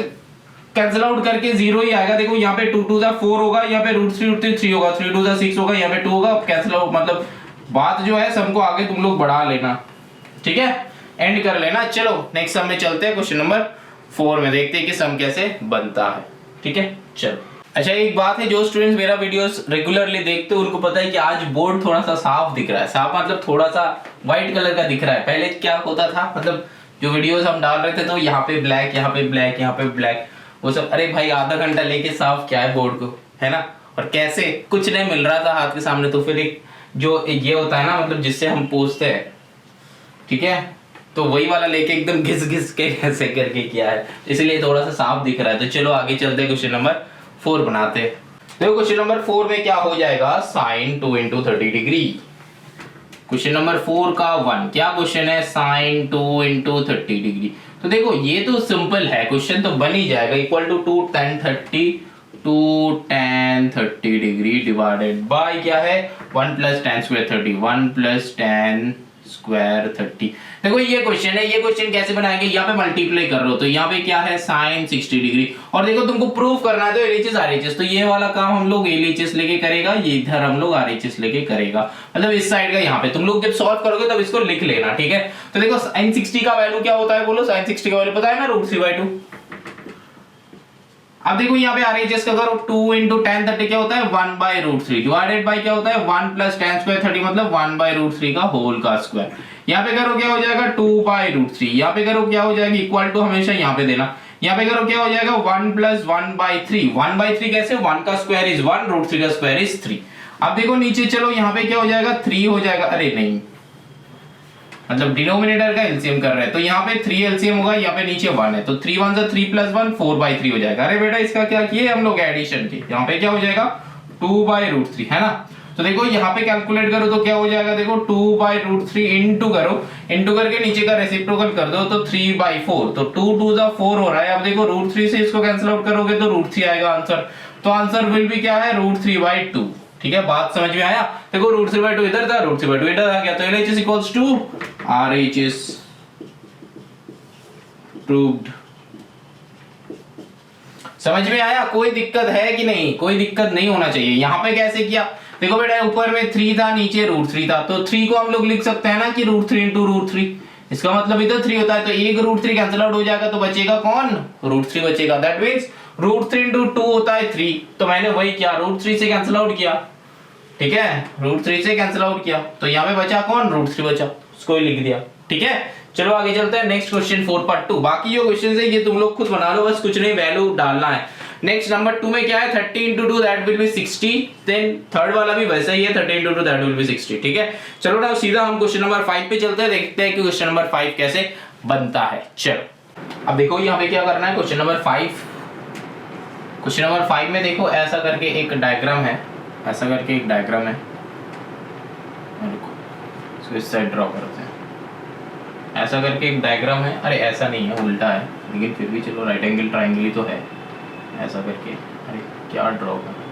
Speaker 1: कैंसिल आउट करके 0 ही आएगा, देखो यहाँ पे 2 2 4 होगा, यहाँ पे √3 होगा, 3 2 6 होगा, यहाँ पे 2 होगा, कैंसिल आउट मतलब बात जो है सबको आगे तुम लोग बढ़ा लेना, ठीक है, एंड कर लेना। चलो नेक्स्ट सम में चलते हैं, क्वेश्चन नंबर 4 में देखते हैं कि सम कैसे बनता है, ठीक है। चलो अच्छा एक बात है, जो स्टूडेंट्स मेरा वीडियोस रेगुलरली देखते हैं उनको पता है कि आज बोर्ड थोड़ा सा साफ दिख रहा है, साफ मतलब थोड़ा सा व्हाइट कलर का दिख रहा है। पहले क्या होता था, मतलब जो वीडियोस हम डाल रहे थे तो यहाँ पे ब्लैक, यहाँ पे ब्लैक, यहाँ पे ब्लैक, वो सब, अरे भाई आधा घंटा लेके साफ क्या है बोर्ड को, है ना, और कैसे कुछ नहीं मिल रहा था हाथ के सामने, तो फिर एक जो ये होता है ना, मतलब जिससे हम पूछते हैं, ठीक है, तो वही वाला लेके एकदम घिस घिस के ऐसे करके किया है, इसलिए थोड़ा सा साफ दिख रहा है। तो चलो आगे चलते हैं, क्वेश्चन नंबर 4 बनाते हैं। देखो क्वेश्चन नंबर 4 में क्या हो जाएगा, साइन 2 × 30 डिग्री। क्वेश्चन नंबर 4 का 1 क्या क्वेश्चन है, साइन 2 × 30 डिग्री। तो देखो ये तो सिंपल है, क्वेश्चन तो बन ही जाएगा, equal to 2 tan 30 degree divided by क्या है 1 + tan² 30, 1 + tan² 30। देखो ये क्वेश्चन है, ये क्वेश्चन कैसे बनाएंगे, यहाँ पे मल्टीप्लाई कर रहे हो तो यहाँ पे क्या है साइन 60 डिग्री, और देखो तुमको प्रूफ करना है तो LHS RHS, तो ये वाला काम हम लोग LHS लेके करेगा, ये इधर हम लोग RHS लेके करेगा, मतलब इस साइड का यहाँ पे तुम लोग जब सॉल्व करोगे तब इसको लिख लेना, ठीक है। तो देखो साइन 60 का वैल्यू क्या होता है, बोलो साइन 60 का वैल्यू पता है ना, √3/2। अब देखो यहाँ पे RHS का करो, 2 × tan 30 क्या होता है 1/√3 डिवाइडेड बाय क्या होता है 1 + tan² 30, मतलब 1/√3 का होल का स्क्वायर। यहाँ पे करो क्या हो जाएगा 2/√3, यहाँ पे करो क्या हो जाएगा इक्वल टू हमेशा यहाँ पे देना, यहाँ पे करो क्या हो जाएगा 1 + 1/3, 1/3 कैसे 1 का स्क्वायर इज 1, √3 का स्क्वायर इज 3। अब देखो नीचे चलो यहाँ पे क्या हो जाएगा 3 हो जाएगा, अरे नहीं मतलब डिनोमिनेटर का एलसीएम कर रहे हैं तो यहाँ पे 3 एलसीएम होगा, यहाँ पे नीचे 1 है तो 3 × 1 3 + 1 4/3 हो जाएगा। अरे बेटा इसका क्या किए हम लोग एडिशन की, यहाँ पे क्या हो जाएगा 2/√3 है ना। तो देखो यहाँ पे कैलकुलेट करो तो क्या हो जाएगा, देखो 2/√3 इंटू करो, इंटू करके नीचे का रेसिप्रोकल कर दो तो 3/4, तो 2 × 2 = 4 हो रहा है। अब देखो √3 से इसको कैंसिल आउट करोगे तो √3 आएगा आंसर, तो आंसर विल भी क्या है √3/2, ठीक है। बात समझ में आया, देखो √3/2 इधर था, √3/2 इधर आ गया, तो LHS = RHS प्रूव्ड। समझ में आया, कोई दिक्कत है कि नहीं, कोई दिक्कत नहीं होना चाहिए। यहाँ पे कैसे किया, देखो बेटा ऊपर में 3 था नीचे √3 था, तो 3 को हम लोग लिख सकते हैं ना कि √3 × √3, इसका मतलब इधर 3 होता है तो एक √3 कैंसिल आउट हो जाएगा तो बचेगा कौन √3 बचेगा, दैट मींस √3 × 2 होता है 3, तो मैंने वही किया √3 से कैंसिल आउट किया, ठीक है, √3 से कैंसिल आउट किया तो यहाँ पे बचा कौन √3 बचा, उसको ही लिख दिया, ठीक है। चलो आगे चलते हैं, नेक्स्ट क्वेश्चन 4 पार्ट 2। बाकी जो क्वेश्चन है ये तुम लोग खुद बना लो, बस कुछ नहीं वैल्यू डालना है। नेक्स्ट नंबर 2 में क्या है 30 × 2 that will be 60, then third वाला भी वैसा ही है 30 × 2 दैट विल बी 60, ठीक है। चलो ना सीधा हम क्वेश्चन नंबर 5 पे चलते हैं, देखते हैं कि क्वेश्चन नंबर 5 कैसे बनता है। चलो अब देखो यहाँ पे क्या करना है, क्वेश्चन नंबर 5 में देखो ऐसा करके एक डायग्राम है, ऐसा करके एक डायग्राम है, इसको इस साइड ड्रॉ करते हैं, ऐसा करके एक डायग्राम है, अरे ऐसा नहीं है उल्टा है, लेकिन फिर भी चलो राइट एंगल ट्रायंगल ही तो है, ऐसा करके, अरे क्या ड्रॉ करना,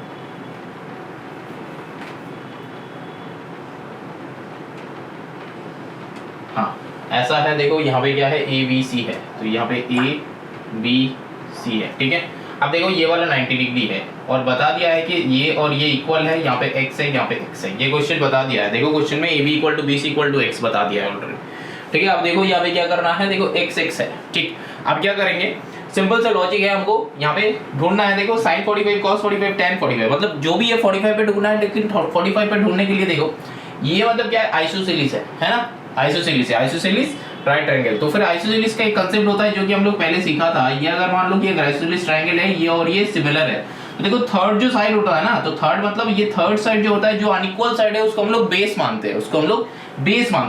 Speaker 1: हाँ ऐसा है। देखो यहाँ पे क्या है ABC है, तो यहाँ पे ABC है, ठीक है। अब देखो ये वाला 90 डिग्री है और बता दिया है कि ये और ये इक्वल है, यहाँ पे x है, यहाँ पे x है, ये क्वेश्चन बता दिया है। देखो क्वेश्चन में AB = BC = x बता दिया है ऑलरेडी, ठीक है। अब देखो यहाँ पे क्या करना है, देखो x है, ठीक। अब क्या करेंगे, सिंपल सा लॉजिक है, हमको यहाँ पे ढूंढना है, देखो sin 45 cos 45 tan 45, मतलब जो भी है 45 पे ढूंढना है, लेकिन 45 पे ढूंढने के लिए देखो ये मतलब क्या है आइसोसेलिस है ना, आइसोसेलिस राइट ट्रायंगल। तो फिर आइसोसेलिस का एक कांसेप्ट होता है जो कि हम लोग पहले सीखा था, ये अगर मान लो कि एक आइसोसेलिस ट्रायंगल है, ये और ये सिमिलर है, तो देखो थर्ड जो साइड होता है ना, तो थर्ड मतलब ये थर्ड साइड जो होता है, जो अनइक्वल साइड है उसको हम लोग बेस मानते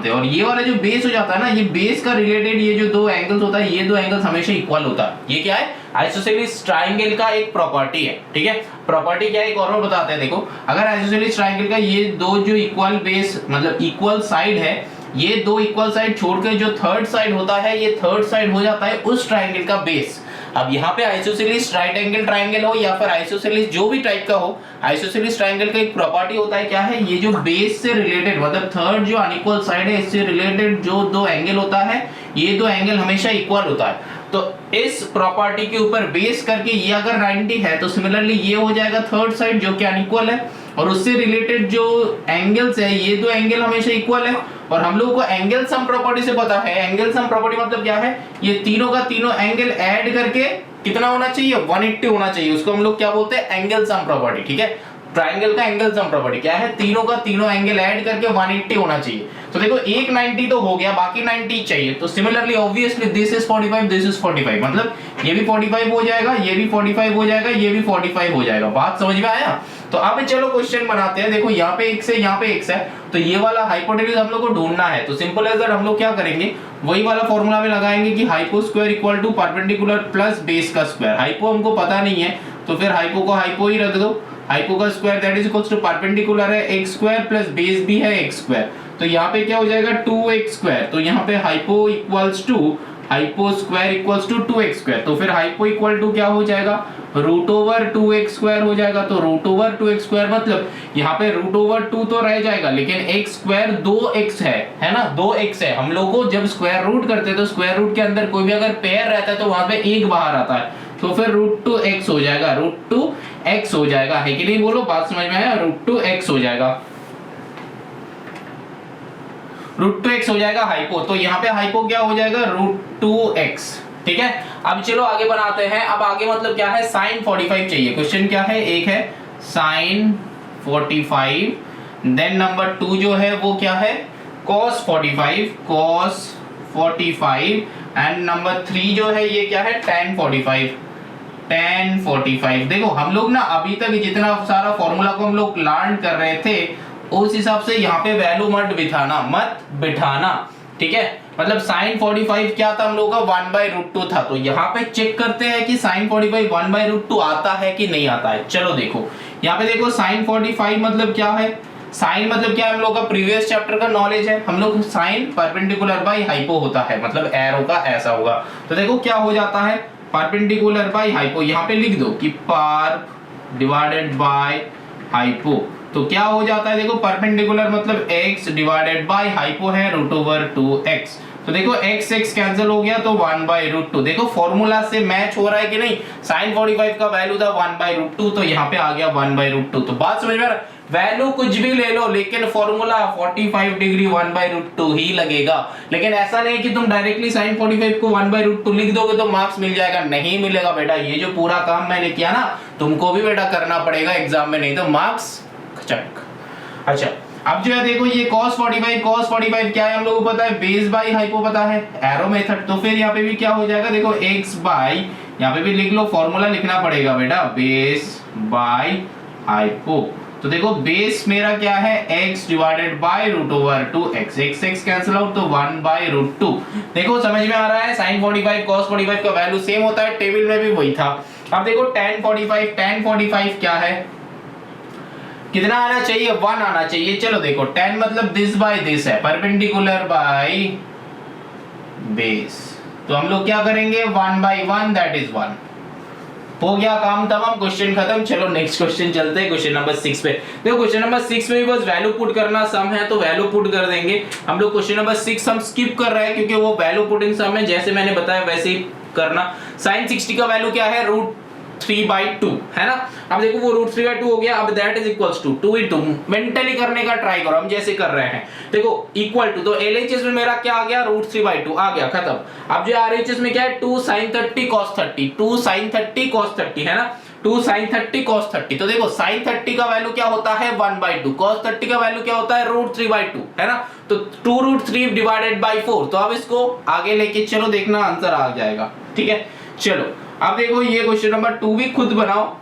Speaker 1: हैं, और ये वाला जो बेस हो जाता है ना, ये बेस का रिलेटेड ये जो दो एंगल्स होता है, ये दो एंगल्स हमेशा इक्वल होता है। ये क्या है आइसोसेलिस ट्रायंगल का एक प्रॉपर्टी है, ठीक है। प्रॉपर्टी क्या है एक और बताते हैं, देखो अगर आइसोसेलिस ट्रायंगल का ये दो जो इक्वल बेस मतलब इक्वल साइड है, ये दो इक्वल साइड छोड़कर जो थर्ड साइड होता है, ये थर्ड साइड हो जाता है उस ट्रायंगल का बेस। अब यहाँ पे आइसोसेलिस राइट एंगल ट्रायंगल हो या फिर आइसोसेलिस जो भी टाइप का हो, आइसोसेलिस ट्रायंगल का एक प्रॉपर्टी होता है, क्या है, ये जो बेस से रिलेटेड मतलब थर्ड जो अनइक्वल साइड है इससे रिलेटेड जो दो एंगल होता है, ये दो एंगल हमेशा इक्वल होता है। तो इस प्रॉपर्टी के ऊपर बेस करके ये अगर 90 है तो सिमिलरली ये हो जाएगा थर्ड साइड जो कि अनइक्वल है, और उससे रिलेटेड जो एंगल्स है ये दो एंगल हमेशा इक्वल है। और हम लोगों को एंगल सम प्रॉपर्टी से पता है, एंगल सम प्रॉपर्टी मतलब क्या है, ये तीनों का तीनों एंगल ऐड करके कितना होना चाहिए 180 होना चाहिए, उसको हम लोग क्या बोलते हैं एंगल सम प्रॉपर्टी, ठीक है। ट्रायंगल का एंगल सम प्रॉपर्टी क्या है, तीनों का तीनों एंगल ऐड करके 180 होना चाहिए। तो देखो एक 90 तो हो गया, बाकी 90 चाहिए, तो similarly obviously this is 45 this is 45, मतलब ये भी 45 हो जाएगा, ये भी 45 हो जाएगा, ये भी 45 हो जाएगा। बात समझ में आया। तो अब चलो क्वेश्चन बनाते हैं। देखो यहाँ पे x है, यहाँ पे x है, तो ये वाला हाइपोटेन्यूज हम लोग को ढूंढना है। तो सिंपल एज दैट हम लोग क्या करेंगे, वही वाला फॉर्मूला में लगाएंगे कि hypo square equal to perpendicular plus base का स्क्वायर। हाइपो हमको पता नहीं है तो फिर हाइपो को हाइपो ही रख दो। हाइपो का square that is equals to perpendicular है x स्क्वायर प्लस बेस भी है x स्क्वायर, तो यहाँ पे क्या हो जाएगा 2x स्क्वायर। तो यहाँ पे hypo equals to hypo square equals to 2x square, तो फिर हाइपो इक्वल टू क्या हो जाएगा रूट ओवर 2x स्क्वायर हो जाएगा। तो रूट ओवर 2x स्क्वायर मतलब यहाँ पे रूट ओवर 2 तो रह जाएगा लेकिन x स्क्वायर 2x है ना, 2x है। हम लोग को जब स्क्वायर रूट करते हैं तो स्क्वायर रूट के अंदर कोई भी अगर पेयर रहता है तो वहां पे एक बाहर आता है, तो फिर √2x हो जाएगा, √2x हो जाएगा, है कि नहीं बोलो, बात समझ में आया, √2x हो जाएगा, √2x हो जाएगा हाइपो। तो यहाँ पे हाइपो क्या हो जाएगा √2x, ठीक है। अब चलो आगे बनाते हैं। अब आगे मतलब क्या है sin 45 चाहिए। क्वेश्चन क्या है, एक है sin 45, देन नंबर 2 जो है वो क्या है cos 45 एंड नंबर 3 जो है ये क्या है tan 45। देखो हम लोग ना अभी तक जितना सारा फॉर्मूला को हम लोग लर्न कर रहे थे उस हिसाब से यहाँ पे वैल्यू मत बिठाना, ठीक है। मतलब sin 45 क्या था हम लोग का 1/√2 था, तो यहाँ पे चेक करते हैं कि sin 45 1/√2 आता है कि नहीं आता है। चलो देखो यहाँ पे देखो sin 45 मतलब क्या है, साइन मतलब क्या है हम लोग का प्रीवियस चैप्टर का नॉलेज है। हम लोग साइन परपेंडिकुलर बाय हाइपो होता है, मतलब एरो का ऐसा होगा। तो देखो क्या हो जाता है परपेंडिकुलर बाय हाइपो, यहाँ पे लिख दो कि पार डिवाइडेड बाय हाइपो, तो क्या हो जाता है देखो परपेंडिकुलर मतलब x डिवाइडेड बाय हाइपो है √2x। तो देखो x कैंसिल हो गया तो 1/√2। देखो फॉर्मूला से मैच हो रहा है कि नहीं, sin 45 का वैल्यू था 1/√2 तो यहाँ पे आ गया 1/√2। तो बात समझ में, वैल्यू कुछ भी ले लो लेकिन फॉर्मूला 45 डिग्री 1/√2 ही लगेगा। लेकिन ऐसा नहीं कि तुम डायरेक्टली sin 45 को 1/√2 लिख दोगे तो मार्क्स मिल जाएगा, नहीं मिलेगा बेटा। ये जो पूरा काम मैंने किया ना तुमको भी बेटा करना पड़ेगा एग्जाम में, नहीं तो मार्क्स खचक। अच्छा अब जो है देखो ये cos 45 क्या है हम लोगों को पता है, बेस बाय हाइपो पता है, एरो मेथड। तो फिर यहाँ पे भी क्या हो जाएगा देखो x बाय, यहाँ पे भी लिख लो, फॉर्मूला लिखना पड़ेगा बेटा, बेस बाय हाइपो। तो देखो बेस मेरा क्या है x divided by √2x, x cancel out तो 1/√2। देखो समझ में आ रहा है, sin 45 cos 45 का वैल्यू सेम होता है, टेबल में भी वही था। अब देखो tan 45 क्या है, कितना आना चाहिए 1 आना चाहिए। चलो देखो tan मतलब दिस बाय दिस है, परपेंडिकुलर बाय बेस, तो हम लोग क्या करेंगे 1/1 दैट इज 1। हो गया काम तमाम, क्वेश्चन खत्म। चलो नेक्स्ट क्वेश्चन चलते हैं, क्वेश्चन नंबर 6 पे। देखो क्वेश्चन नंबर 6 में भी बस वैल्यू पुट करना सम है तो वैल्यू पुट कर देंगे हम लोग। क्वेश्चन नंबर 6 हम स्किप कर रहे हैं क्योंकि वो वैल्यू पुटिंग सम है, जैसे मैंने बताया वैसे ही करना। sin 60 का वैल्यू क्या है √3/2 है ना। अब देखो वो √3/2 हो गया, अब that is equals to 2 mentally करने का ट्राई करो, हम जैसे कर रहे हैं। देखो इक्वल टू, तो LHS में मेरा क्या आ गया √3/2 आ गया, खत्म। अब जो RHS में क्या है 2 sin 30 cos 30, 2 sin 30 cos 30 है ना, 2 sin 30 cos 30। तो देखो sin 30 का वैल्यू क्या होता है 1/2, cos 30 का वैल्यू क्या होता है √3/2 है ना, तो 2√3 डिवाइडेड बाय 4। तो अब इसको आगे लेके चलो, देखना आंसर आ जाएगा, ठीक है। चलो अब देखो ये क्वेश्चन नंबर 2 भी खुद बनाओ।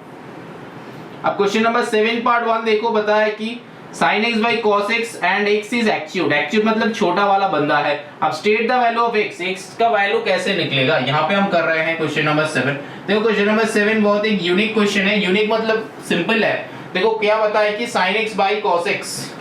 Speaker 1: अब क्वेश्चन नंबर 7 पार्ट 1 देखो, बताया कि sin x by cos x and x is acute मतलब छोटा वाला बंदा है। अब state the value of x का वैल्यू कैसे निकलेगा, यहाँ पे हम कर रहे हैं क्वेश्चन नंबर 7। देखो क्वेश्चन नंबर 7 बहुत एक यूनिक क्वेश्चन है, यूनिक मतलब सिंपल है। देखो क्या बताया कि sin x by cos x,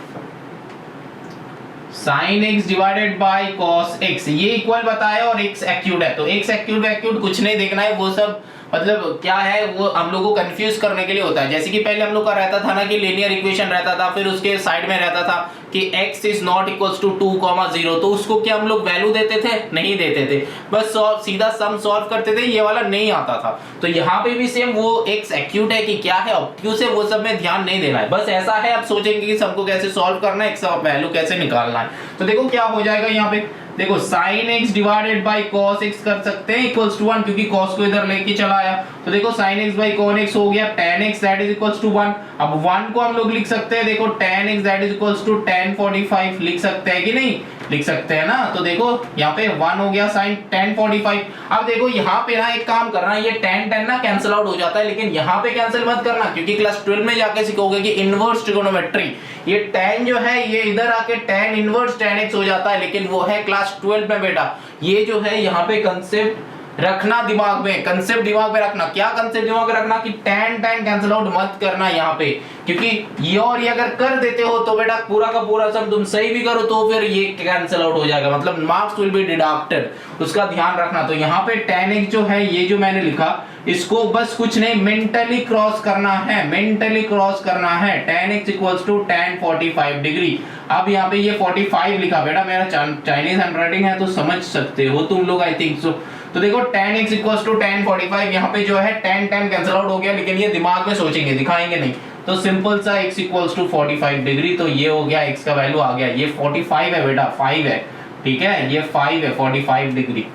Speaker 1: sin x divided by cos x ये इक्वल बताया और x एक्यूट है। तो x एक्यूट कुछ नहीं देखना है, वो सब मतलब क्या है वो हम लोग को कंफ्यूज करने के लिए होता है। जैसे कि पहले हम लोग का रहता था ना कि लीनियर इक्वेशन रहता था, फिर उसके साइड में रहता था कि x is not equals to 2, 0, तो उसको क्या हम लोग वैल्यू देते थे, नहीं देते थे, बस सीधा सम सॉल्व करते थे, ये वाला नहीं आता था। तो यहाँ पे भी सेम वो x एक्यूट है कि क्या है ऑब्ट्यूज है, वो सब में ध्यान नहीं देना है, बस ऐसा है। अब सोचेंगे कि सबको कैसे सॉल्व करना है, x का वैल्यू कैसे निकालना है। तो देखो क्या हो जाएगा यहाँ पे, देखो sin x divided by cos x कर सकते हैं इक्वल्स टू 1, क्योंकि cos को इधर लेके चला आया। तो देखो sin x by cos x हो गया tan x that is equals to 1। अब 1 को हम लोग लिख सकते हैं, देखो tan x that is equals to tan 45 लिख सकते हैं कि नहीं, लिख सकते हैं ना। तो देखो यहाँ पे 1 हो गया साइन tan 45। अब देखो यहाँ पे ना एक काम करना, ये tan ना कैंसिल आउट हो जाता है, लेकिन यहाँ पे कैंसिल मत करना, क्योंकि क्लास 12 में जाके सीखोगे कि इनवर्स ट्रिगोनोमेट्री, ये tan जो है ये इधर आके tan इनवर्स tan x हो जाता है, लेकिन वो है क्लास 12 में बेटा। ये जो है यहाँ पे कंसेप्ट रखना दिमाग में, कंसेप्ट दिमाग में रखना। क्या कंसेप्ट दिमाग में रखना कि tan कैंसिल आउट मत करना यहाँ पे, क्योंकि ये और ये अगर कर देते हो तो बेटा पूरा का पूरा सम तुम सही भी करो तो फिर ये कैंसिल आउट हो जाएगा, मतलब मार्क्स विल बी डिडक्टेड, उसका ध्यान रखना। तो यहाँ पे tan x जो है ये जो मैंने लिखा, इसको बस कुछ नहीं मेंटली क्रॉस करना है, मेंटली क्रॉस करना है। tan x equals to tan 45 degree. अब यहाँ पे ये 45 लिखा बेटा, मेरा चाइनीज हैंडराइटिंग है तो समझ सकते हो तुम लोग, आई थिंक सो। तो देखो tan x equals to tan 45, यहाँ पे जो है tan कैंसिल आउट हो गया, लेकिन ये दिमाग में सोचेंगे, दिखाएंगे नहीं। तो सिंपल सा x इक्वल्स टू 45 डिग्री, तो ये हो गया x का वैल्यू आ गया, ये 45 है बेटा, 5 है, ठीक है, ये 5 है 45 डिग्री,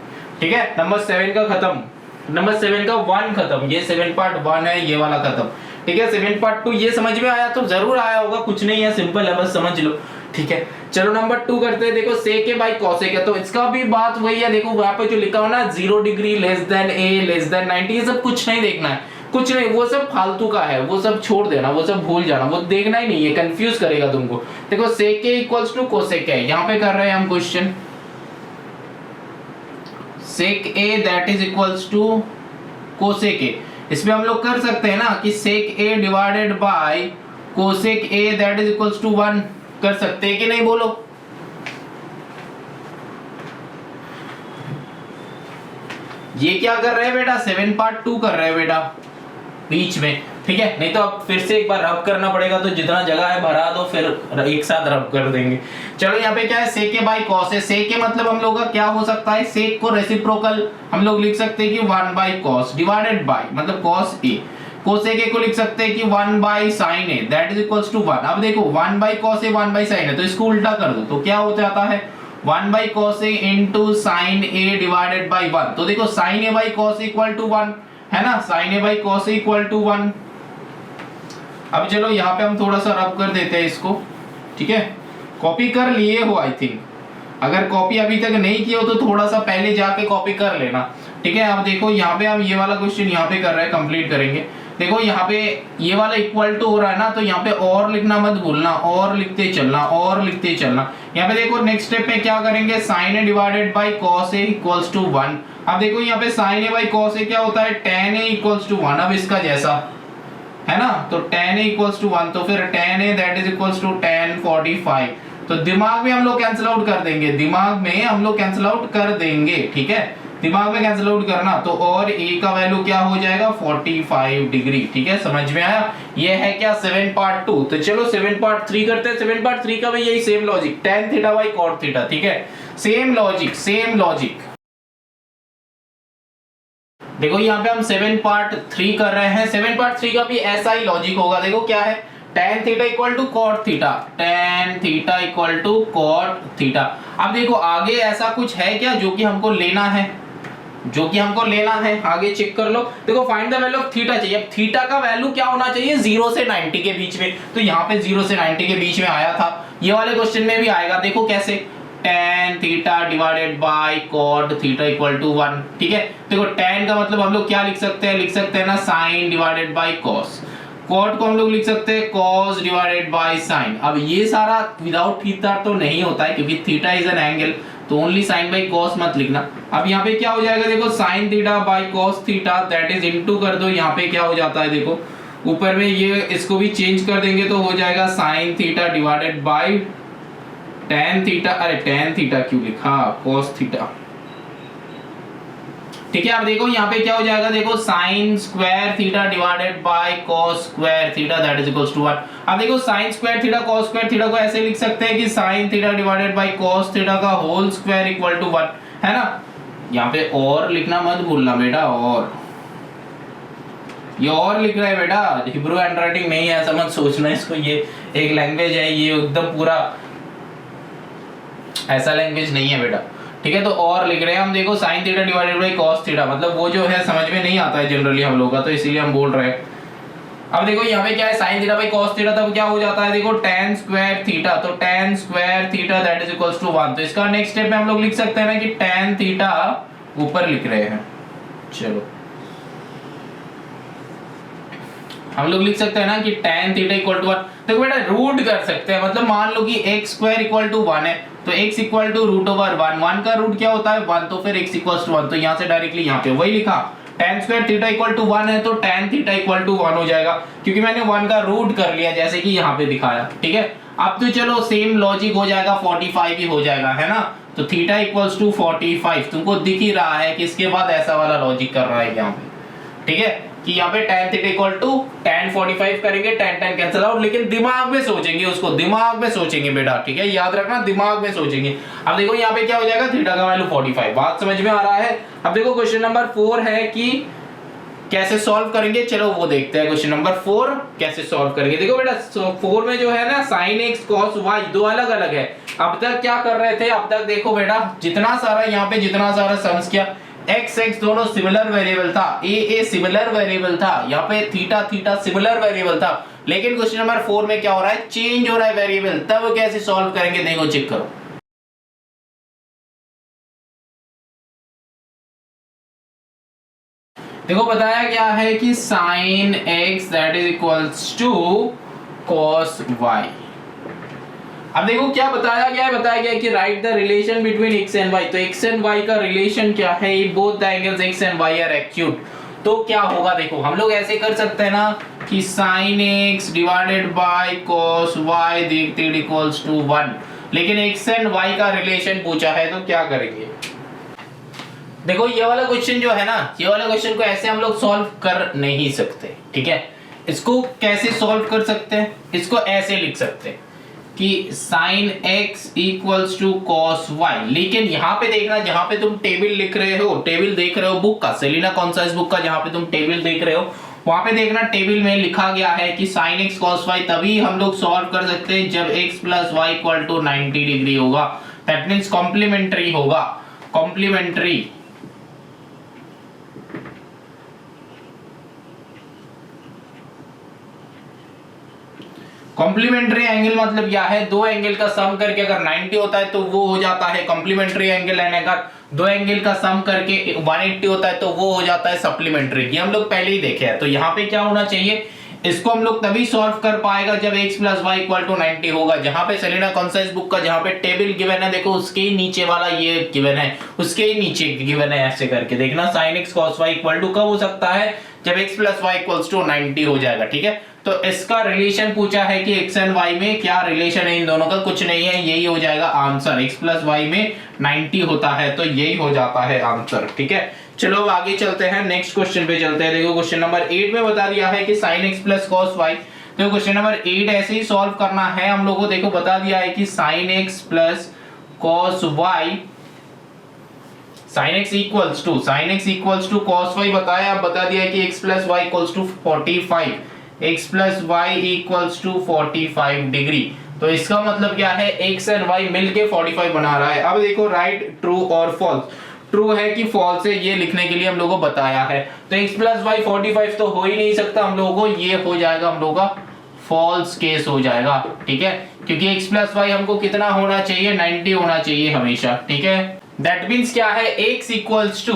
Speaker 1: ठीक है। नंबर 7 का खत्म, नंबर 7 का 1 खत्म, ये 7 पार्ट 1 है, ये वाला खत्म, ठीक है। 7 पार्ट 2 ये समझ में आया तो जरूर आया होगा, कुछ नहीं है, सिंपल है, बस समझ लो, ठीक है। चलो नंबर 2 करते हैं। देखो sec a by cos a, तो इसका भी बात वही है। देखो वहां पे जो लिखा हो ना 0 degree less than a less than 90, ये सब कुछ नहीं देखना है, कुछ नहीं, वो सब फालतू का है, वो सब छोड़ देना, वो सब भूल जाना, वो देखना ही नहीं है, कंफ्यूज करेगा तुमको। देखो sec a equals to cosec a, यहाँ पे कर रहे हैं हम question, sec a that is equals to cosec a। इसमें हम लोग कर सकते हैं ना कि sec a divided by cosec a that is equals to 1, कर सकते हैं कि नहीं बोलो। ये क्या कर रहे हैं बेटा, 7 पार्ट 2 कर रहे हैं बेटा बीच में, ठीक है। नहीं तो अब फिर से एक बार रब करना पड़ेगा, तो जितना जगह है भरा दो, फिर एक साथ रब कर देंगे। चलो यहाँ पे क्या है, sec a by cos a, sec a मतलब हम लोग का क्या हो सकता है, sec को रेसिप्रोकल हम लोग लिख सकते हैं कि 1 बाई cos डिवाइडेड बाई मतलब cos a, cosec a को लिख सकते हैं कि 1 by sin a that is equals to 1। अब देखो 1 by cos a 1 by sin a, तो इसको उल्टा कर दो तो क्या हो जाता है 1 by cos a into sin a divided by 1। तो देखो sin a by cos a equal to 1 है ना, sin a by cos a equal to 1। अब चलो यहाँ पे हम थोड़ा सा रब कर देते हैं इसको, ठीक है। कॉपी कर लिए हो आई थिंक, अगर कॉपी अभी तक नहीं किए हो तो थोड़ा सा पहले जाके कॉपी कर लेना, ठीक है। अब देखो यहाँ पे हम ये वाला क्वेश्चन यहाँ पे कर रहे हैं, कंप्लीट करेंगे। देखो यहाँ पे ये वाला इक्वल टू हो रहा है ना, तो यहाँ पे और लिखना मत भूलना, और लिखते चलना, और लिखते चलना। यहाँ पे देखो नेक्स्ट स्टेप में क्या करेंगे, sin a divided by cos a equals to 1। अब देखो यहाँ पे sin a by cos a क्या होता है, tan a इक्वल्स टू 1, अब इसका जैसा है ना, तो tan a इक्वल्स टू 1, तो फिर tan a that is equals to tan 45। तो दिमाग में हम लोग कैंसिल आउट कर देंगे, दिमाग में हम लोग कैंसिल आउट कर देंगे, ठीक है, दिमाग में कैंसिल आउट करना। तो और a का वैल्यू क्या हो जाएगा 45 डिग्री, ठीक है, समझ में आया। ये है क्या 7 पार्ट 2। तो चलो 7 पार्ट 3 करते हैं। 7 पार्ट 3 का भी यही same logic, tan theta by cot theta, ठीक है, सेम लॉजिक, सेम लॉजिक। देखो यहाँ पे हम 7 पार्ट 3 कर रहे हैं, 7 पार्ट 3 का भी ऐसा ही लॉजिक होगा। देखो क्या है, tan theta equal to cot theta, tan theta equal to cot theta. अब देखो आगे ऐसा कुछ है क्या जो कि हमको लेना है, जो कि हमको लेना है, आगे चेक कर लो। देखो find the value of theta चाहिए। अब थीटा का वैल्यू क्या होना चाहिए, 0 से 90 के बीच में, तो यहाँ पे 0 से 90 के बीच में आया था, ये वाले क्वेश्चन में भी आएगा। देखो कैसे, tan theta divided by cot theta equal to 1, ठीक है। देखो tan का मतलब हम लोग क्या लिख सकते हैं, लिख सकते हैं ना sin divided by cos, cot को हम लोग लिख सकते हैं cos डिवाइडेड बाय sin। अब ये सारा विदाउट थीटा तो नहीं होता है, क्योंकि थीटा इज एन एंगल, तो ओनली sin बाई cos मत लिखना। अब यहाँ पे क्या हो जाएगा, देखो sin theta by cos theta that is into कर दो, यहाँ पे क्या हो जाता है, देखो ऊपर में ये इसको भी चेंज कर देंगे तो हो जाएगा sin theta divided by tan theta, अरे tan थीटा क्यों लिखा, cos थीटा, ठीक है। अब देखो यहाँ पे क्या हो जाएगा, देखो sin square theta divided by cos square theta that is equals to 1। अब देखो sin square theta cos square theta को ऐसे लिख सकते हैं कि sin theta divided by cos theta का होल स्क्वायर इक्वल टू 1, है ना। यहाँ पे और लिखना मत भूलना बेटा, और ये और लिख रहा है बेटा, हिब्रू हैंडराइटिंग नहीं है ऐसा मत सोचना इसको, ये एक लैंग्वेज है, ये एकदम पूरा ऐसा लैंग्वेज नहीं है बेटा, ठीक है। तो और लिख रहे हैं हम, देखो sin theta divided by cos theta, मतलब वो जो है समझ में नहीं आता है जनरली हम लोग का, तो इसीलिए हम बोल रहे हैं अब देखो यहाँ पे क्या है sin theta by cos theta, तब क्या हो जाता है देखो tan स्क्वायर थीटा, तो tan square theta that is equals to 1। तो इसका नेक्स्ट स्टेप में हम लोग लिख सकते हैं ना कि tan थीटा ऊपर लिख रहे हैं, चलो हम लोग लिख सकते हैं ना कि tan थीटा इक्वल टू 1। देखो बेटा रूट कर सकते हैं, मतलब मान लो कि x स्क्वायर इक्वल टू 1 है तो x equal to root over 1, 1 का रूट क्या होता है 1, तो फिर x इक्वल टू 1, तो यहाँ से डायरेक्टली यहाँ पे वही लिखा tan square theta equal to 1 है तो tan थीटा इक्वल टू 1 हो जाएगा, क्योंकि मैंने 1 का रूट कर लिया जैसे कि यहाँ पे दिखाया, ठीक है। अब तो चलो सेम लॉजिक हो जाएगा, 45 ही हो जाएगा, है ना। तो थीटा इक्वल्स टू 45 तुमको दिख ही रहा है कि इसके बाद ऐसा वाला लॉजिक कर रहा है यहाँ पे, ठीक है, कि यहाँ पे tan theta equal to tan 45 करेंगे, tan tan कैंसिल आउट, लेकिन दिमाग में सोचेंगे उसको, दिमाग में सोचेंगे बेटा, ठीक है, याद रखना दिमाग में सोचेंगे। अब देखो यहाँ पे क्या हो जाएगा, थीटा का वैल्यू 45, बात समझ में आ रहा है। अब देखो क्वेश्चन नंबर 4 है कि कैसे सॉल्व करेंगे, चलो वो देखते हैं। क्वेश्चन नंबर 4 कैसे सॉल्व करेंगे। देखो बेटा 4 में जो है ना sin x cos y दो अलग अलग है। अब तक क्या कर रहे थे, अब तक देखो बेटा जितना सारा यहाँ पे जितना सारा सम्स किया, x x दोनों सिमिलर वेरिएबल था, a सिमिलर वेरिएबल था, यहाँ पे थीटा थीटा सिमिलर वेरिएबल था, लेकिन क्वेश्चन नंबर 4 में क्या हो रहा है, चेंज हो रहा है वेरिएबल। तब कैसे सॉल्व करेंगे देखो, चेक करो। देखो बताया गया है कि sin x that is equals to cos y। अब देखो क्या बताया गया है, बताया गया है कि write the relation between x and y। तो x एंड y का रिलेशन क्या है, both the angles x and y are acute. तो क्या होगा देखो, हम लोग ऐसे कर सकते हैं ना कि sin x divided by cos y देखते इक्वल्स टू 1, लेकिन x एंड y का रिलेशन पूछा है तो क्या करेंगे। देखो ये वाला क्वेश्चन जो है ना, ये वाला क्वेश्चन को ऐसे हम लोग सॉल्व कर नहीं सकते, ठीक है। इसको कैसे सॉल्व कर सकते हैं, इसको ऐसे लिख सकते हैं कि sin x equals to cos y, लेकिन यहाँ पे देखना, जहां पे तुम टेबल लिख रहे हो, टेबल देख रहे हो बुक का, सेलिना कॉन्साइज बुक का, जहां पे तुम टेबल देख रहे हो वहां पे देखना टेबल में लिखा गया है कि sin x cos y तभी हम लोग सॉल्व कर सकते हैं जब x plus y equal to 90 degree होगा। दैट मीन्स कॉम्प्लीमेंट्री होगा, कॉम्प्लीमेंट्री। कॉम्प्लीमेंट्री एंगल मतलब क्या है, दो एंगल का सम करके अगर 90 होता है तो वो हो जाता है कॉम्प्लीमेंट्री एंगल, एंड अगर दो एंगल का सम करके 180 होता है तो वो हो जाता है सप्लीमेंट्री। ये हम लोग पहले ही देखे हैं। तो यहाँ पे क्या होना चाहिए, इसको हम लोग तभी सॉल्व कर पाएगा जब x plus y equal to 90 होगा। जहां पे सेलिना कॉन्साइज बुक का जहां पे टेबल गिवन है, देखो उसके ही नीचे वाला ये गिवन है, उसके ही नीचे गिवन है, ऐसे करके देखना sin x cos y equal to कब हो सकता है, जब x plus y equals to 90 हो जाएगा, ठीक है। तो इसका रिलेशन पूछा है कि x एंड y में क्या रिलेशन है इन दोनों का, कुछ नहीं है, यही हो जाएगा आंसर। x प्लस वाई में 90 होता है तो यही हो जाता है आंसर, ठीक है। चलो अब आगे चलते हैं, नेक्स्ट क्वेश्चन पे चलते हैं। देखो क्वेश्चन नंबर 8 में बता दिया है कि sin x plus cos y। तो क्वेश्चन नंबर 8 ऐसे ही सॉल्व करना है हम लोगों को। देखो बता दिया है कि sin x plus cos y, sin x equals to cos y बताया, अब बता दिया है कि x plus y equals to 45, x plus y equals to 45 degree. तो इसका मतलब क्या है, x एंड y मिलके 45 बना रहा है। अब देखो राइट ट्रू और फॉल्स। ट्रू है कि फॉल्स है, ये लिखने के लिए हम लोगों को बताया है। तो x प्लस वाई 45 तो हो ही नहीं सकता हम लोगों को, ये हो जाएगा हम लोगों का फॉल्स केस हो जाएगा, ठीक है, क्योंकि x प्लस वाई हमको कितना होना चाहिए, 90 होना चाहिए हमेशा, ठीक है। दैट मीन्स क्या है, x equals to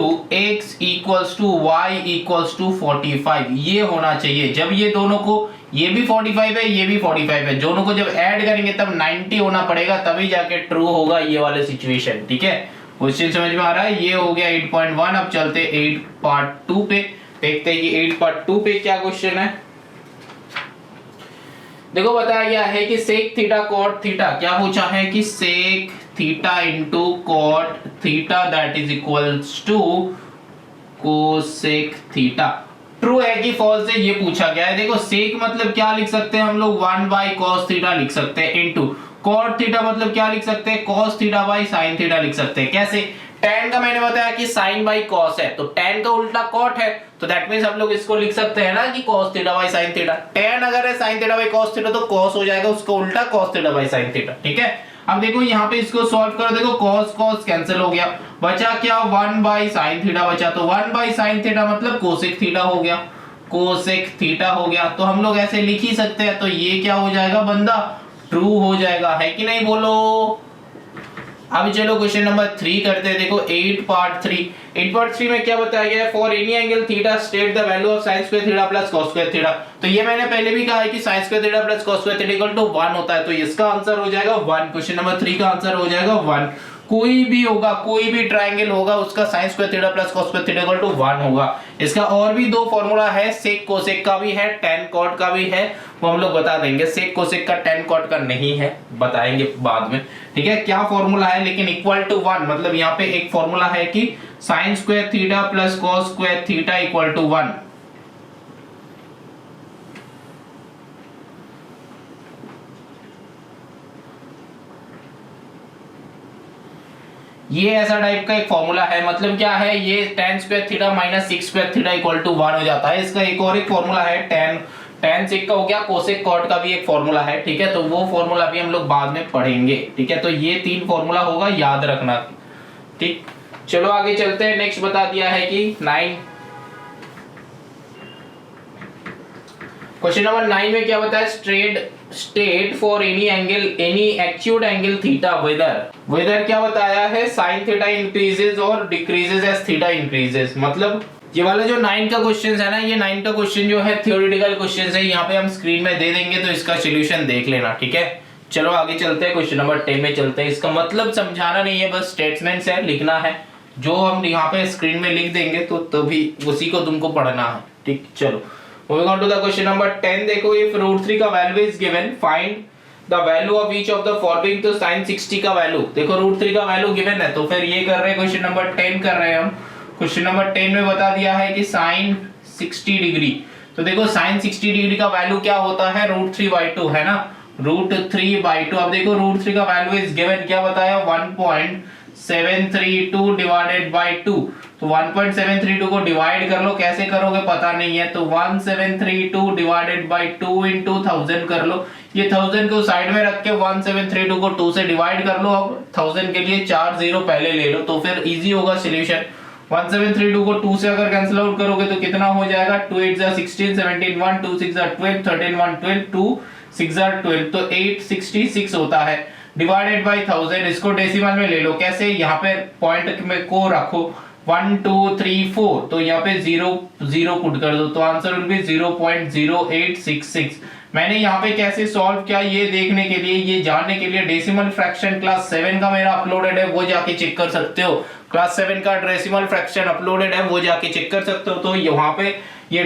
Speaker 1: y equals to 45, ये होना चाहिए। जब ये दोनों को, ये भी 45 है, ये भी 45 है, दोनों को जब ऐड करेंगे तब 90 होना पड़ेगा, तभी जाके ट्रू होगा ये वाले सिचुएशन, ठीक है। क्वेश्चन समझ में आ रहा है, ये हो गया 8.1। अब चलते 8 पार्ट 2 पे, देखते हैं कि 8 पार्ट 2 पे क्या क्वेश्चन है। देखो बताया गया है कि sec थीटा cot थीटा, क्या पूछा है कि sec theta into cot theta that is equals to cosec theta. True है कि फॉल्स है, ये पूछा गया है। देखो sec मतलब क्या लिख सकते हैं हम लोग, 1 बाय cos थीटा लिख सकते हैं, इंटू cot थीटा मतलब क्या लिख सकते हैं, cos theta by sin theta लिख सकते हैं। कैसे, tan का मैंने बताया कि sin बाय cos है, तो tan का उल्टा cot है, तो दैट मींस हम लोग इसको लिख सकते हैं ना कि cos theta by sin theta. tan अगर है sin theta by cos theta तो cos हो जाएगा, उसका उल्टा cos theta by sin theta, ठीक है। अब देखो यहाँ पे इसको सॉल्व करो, देखो cos cos कैंसिल हो गया, बचा क्या, 1 बाय sin थीटा बचा, तो 1 बाय sin थीटा मतलब cosec थीटा हो गया, कोसेक थीटा हो गया। तो हम लोग ऐसे लिख ही सकते हैं, तो ये क्या हो जाएगा बंदा, ट्रू हो जाएगा, है कि नहीं बोलो। अब चलो क्वेश्चन नंबर 3 करते हैं। देखो 8 पार्ट 3 में क्या बताया गया है, for any angle theta state the value of sin square theta plus cos square theta. तो ये मैंने पहले भी कहा है कि sin square theta plus cos square theta equal to 1 होता है, तो इसका आंसर हो जाएगा 1। क्वेश्चन नंबर 3 का आंसर हो जाएगा 1। कोई भी होगा, कोई भी ट्रायंगल होगा, उसका sin square theta plus cos square theta equal to 1 होगा। इसका और भी दो फॉर्मूला है, सेक कोसेक का भी है, tan cot का भी है, वो हम लोग बता देंगे। सेक कोसेक का tan cot का नहीं है, बताएंगे बाद में, ठीक है। क्या फॉर्मूला है, लेकिन इक्वल टू 1, मतलब यहाँ पे एक फॉर्मूला है कि sin square theta plus cos square theta equal to 1। ये ऐसा टाइप का एक फॉर्मूला है, मतलब क्या है, ये tan square theta minus six square theta equal to 1 हो जाता है। इसका एक और एक फॉर्मूला है, tan सेक का हो गया, कोसेक कॉट का भी एक फॉर्मूला है, ठीक है। तो वो फॉर्मूला भी हम लोग बाद में पढ़ेंगे, ठीक है। तो ये 3 फॉर्मूला होगा, याद रखना, ठीक। चलो आगे चलते हैं। नेक्स्ट बता दिया है कि 9, क्वेश्चन नंबर 9 में क्या बताया, state for any angle, any acute angle theta whether क्या बताया है, साइन थीटा इंक्रीजेस और डिक्रीजेस एज थीटा इंक्रीजेस। मतलब ये वाला जो 9 का क्वेश्चन है ना, ये 9 का क्वेश्चन जो है थ्योरेटिकल क्वेश्चन है, यहाँ पे हम स्क्रीन में दे देंगे, तो इसका सोल्यूशन देख लेना, ठीक है। चलो आगे चलते हैं, क्वेश्चन नंबर 10 में चलते हैं। इसका मतलब समझाना नहीं है, बस स्टेटमेंट्स है, लिखना है, जो हम यहाँ पे स्क्रीन में लिख देंगे तो तभी उसी को तुमको पढ़ना है, ठीक। चलो moving on to the question number 10। देखो इफ √3 का value is given, find the value of each of the following. तो sin 60 का वैल्यू, देखो √3 का वैल्यू गिवन है, तो फिर ये कर रहे हैं, क्वेश्चन नंबर 10 कर रहे हैं हम। क्वेश्चन नंबर 10 में बता दिया है कि sin 60 डिग्री। तो देखो sin 60 डिग्री का वैल्यू क्या होता है, √3/2 है ना, √3/2। अब देखो √3 का वैल्यू इज गिवन, क्या बताया, 1.732 डिवाइडेड बाय 2। तो 1.732 को डिवाइड कर लो, कैसे करोगे पता नहीं है, तो 1732 डिवाइडेड बाय 2 इंटू 1000 कर लो। ये 1000 को साइड में रख के 1732 को 2 से डिवाइड कर लो। अब 1000 के लिए 4 0 पहले ले लो, तो फिर इजी होगा सॉल्यूशन। 1732 को 2 से अगर कैंसिल आउट करोगे तो कितना हो जाएगा, 2 8 16, 17 1, 2 6 12, 13 1 12, 2 6 12, तो 866 होता है, डिवाइडेड बाय 1000। इसको डेसिमल में ले लो, कैसे, यहाँ पे पॉइंट में को रखो, 1 2 3 4, तो यहाँ पे 0 0 पुट कर दो, तो आंसर विल बी 0.0866। मैंने यहाँ पे कैसे सॉल्व किया ये देखने के लिए, ये जानने के लिए, डेसिमल फ्रैक्शन क्लास 7 का मेरा अपलोडेड है, वो जाके चेक कर सकते हो। क्लास 7 का डेसिमल फ्रैक्शन अपलोडेड है, वो जाके चेक कर सकते हो। तो यहाँ पे ये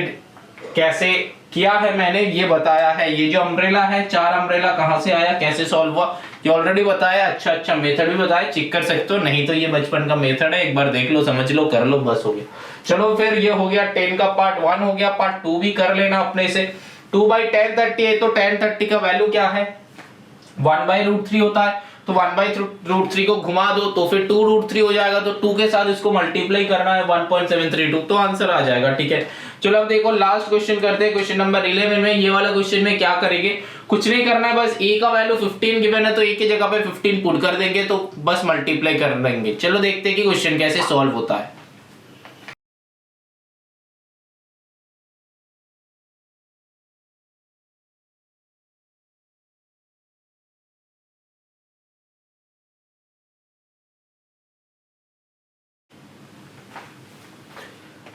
Speaker 1: कैसे किया है मैंने ये बताया है। ये जो अम्ब्रेला है, 4 अम्ब्रेला कहां से आया, कैसे सॉल्व हुआ, ये ऑलरेडी बताया। अच्छा मेथड भी बताया, चेक कर सकते हो, नहीं तो ये बचपन का मेथड है, एक बार देख लो, समझ लो, कर लो, बस हो गया। चलो फिर ये हो गया 10 का पार्ट 1 हो गया। पार्ट 2 भी कर लेना अपने से। 2/tan 30 है, तो tan 30 का वैल्यू क्या है, 1/√3 होता है, तो 1/√3 को घुमा दो तो फिर 2√3 हो जाएगा, तो 2 के साथ इसको मल्टीप्लाई करना है 1.732, तो आंसर आ जाएगा, ठीक है। चलो अब देखो लास्ट क्वेश्चन करते हैं, क्वेश्चन नंबर 11 में। ये वाला क्वेश्चन में क्या करेंगे, कुछ नहीं करना है, बस a का वैल्यू 15 गिवन है, तो a की जगह पे 15 पुट कर देंगे, तो बस मल्टीप्लाई कर देंगे। चलो देखते हैं कि क्वेश्चन कैसे सॉल्व होता है।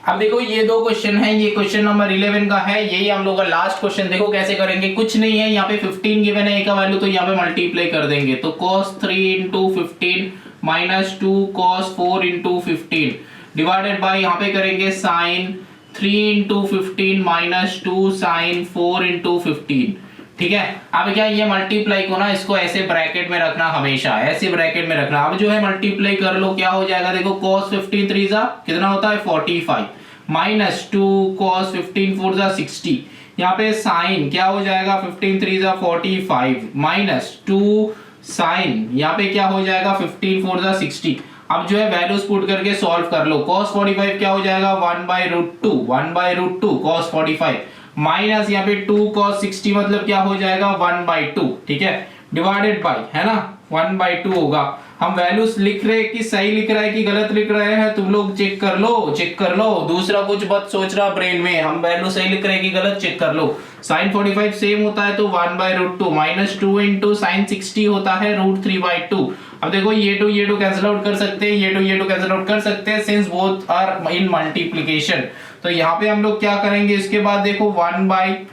Speaker 1: अब देखो ये दो क्वेश्चन है, ये क्वेश्चन नंबर 11 का है, यही हम लोग का लास्ट क्वेश्चन। देखो कैसे करेंगे, कुछ नहीं है, यहाँ पे 15 गिवन है a का वैल्यू, तो यहाँ पे मल्टीप्लाई कर देंगे, तो cos 3 into 15 minus 2 cos 4 into 15 divided by, यहाँ पे करेंगे sin 3 into 15 minus 2 sin 4 into 15, ठीक है। अब क्या ये मल्टीप्लाई को ना, इसको ऐसे ब्रैकेट में रखना, हमेशा ऐसे ब्रैकेट में रखना। अब जो है मल्टीप्लाई कर लो, क्या हो जाएगा, देखो cos 15 3 जा कितना होता है 45 माइनस 2 cos 15 4 जा 60, यहाँ पे साइन क्या हो जाएगा 15 3 जा 45 माइनस 2 साइन, यहाँ पे क्या हो जाएगा 15 4 जा 60। अब जो है वैल्यूज पुट करके सॉल्व कर लो, cos 45 क्या हो जाएगा 1/√2 cos 45 माइनस यहाँ पे 2 cos 60 मतलब क्या हो जाएगा 1/2, ठीक है, डिवाइडेड बाय, है ना, 1/2 होगा। हम वैल्यूज लिख रहे कि सही लिख रहा है कि गलत लिख रहे हैं, तुम लोग चेक कर लो। दूसरा कुछ मत सोच रहा ब्रेन में, हम वैल्यू सही लिख रहे हैं कि गलत, चेक कर लो। sin 45 सेम होता है तो 1/√2 माइनस 2 इंटू साइन 60 होता है √3/2। अब देखो ये टू कैंसिल आउट कर सकते हैं, ये टू कैंसिल आउट कर सकते हैं since both are in multiplication. तो यहाँ पे हम लोग क्या करेंगे, इसके बाद देखो 1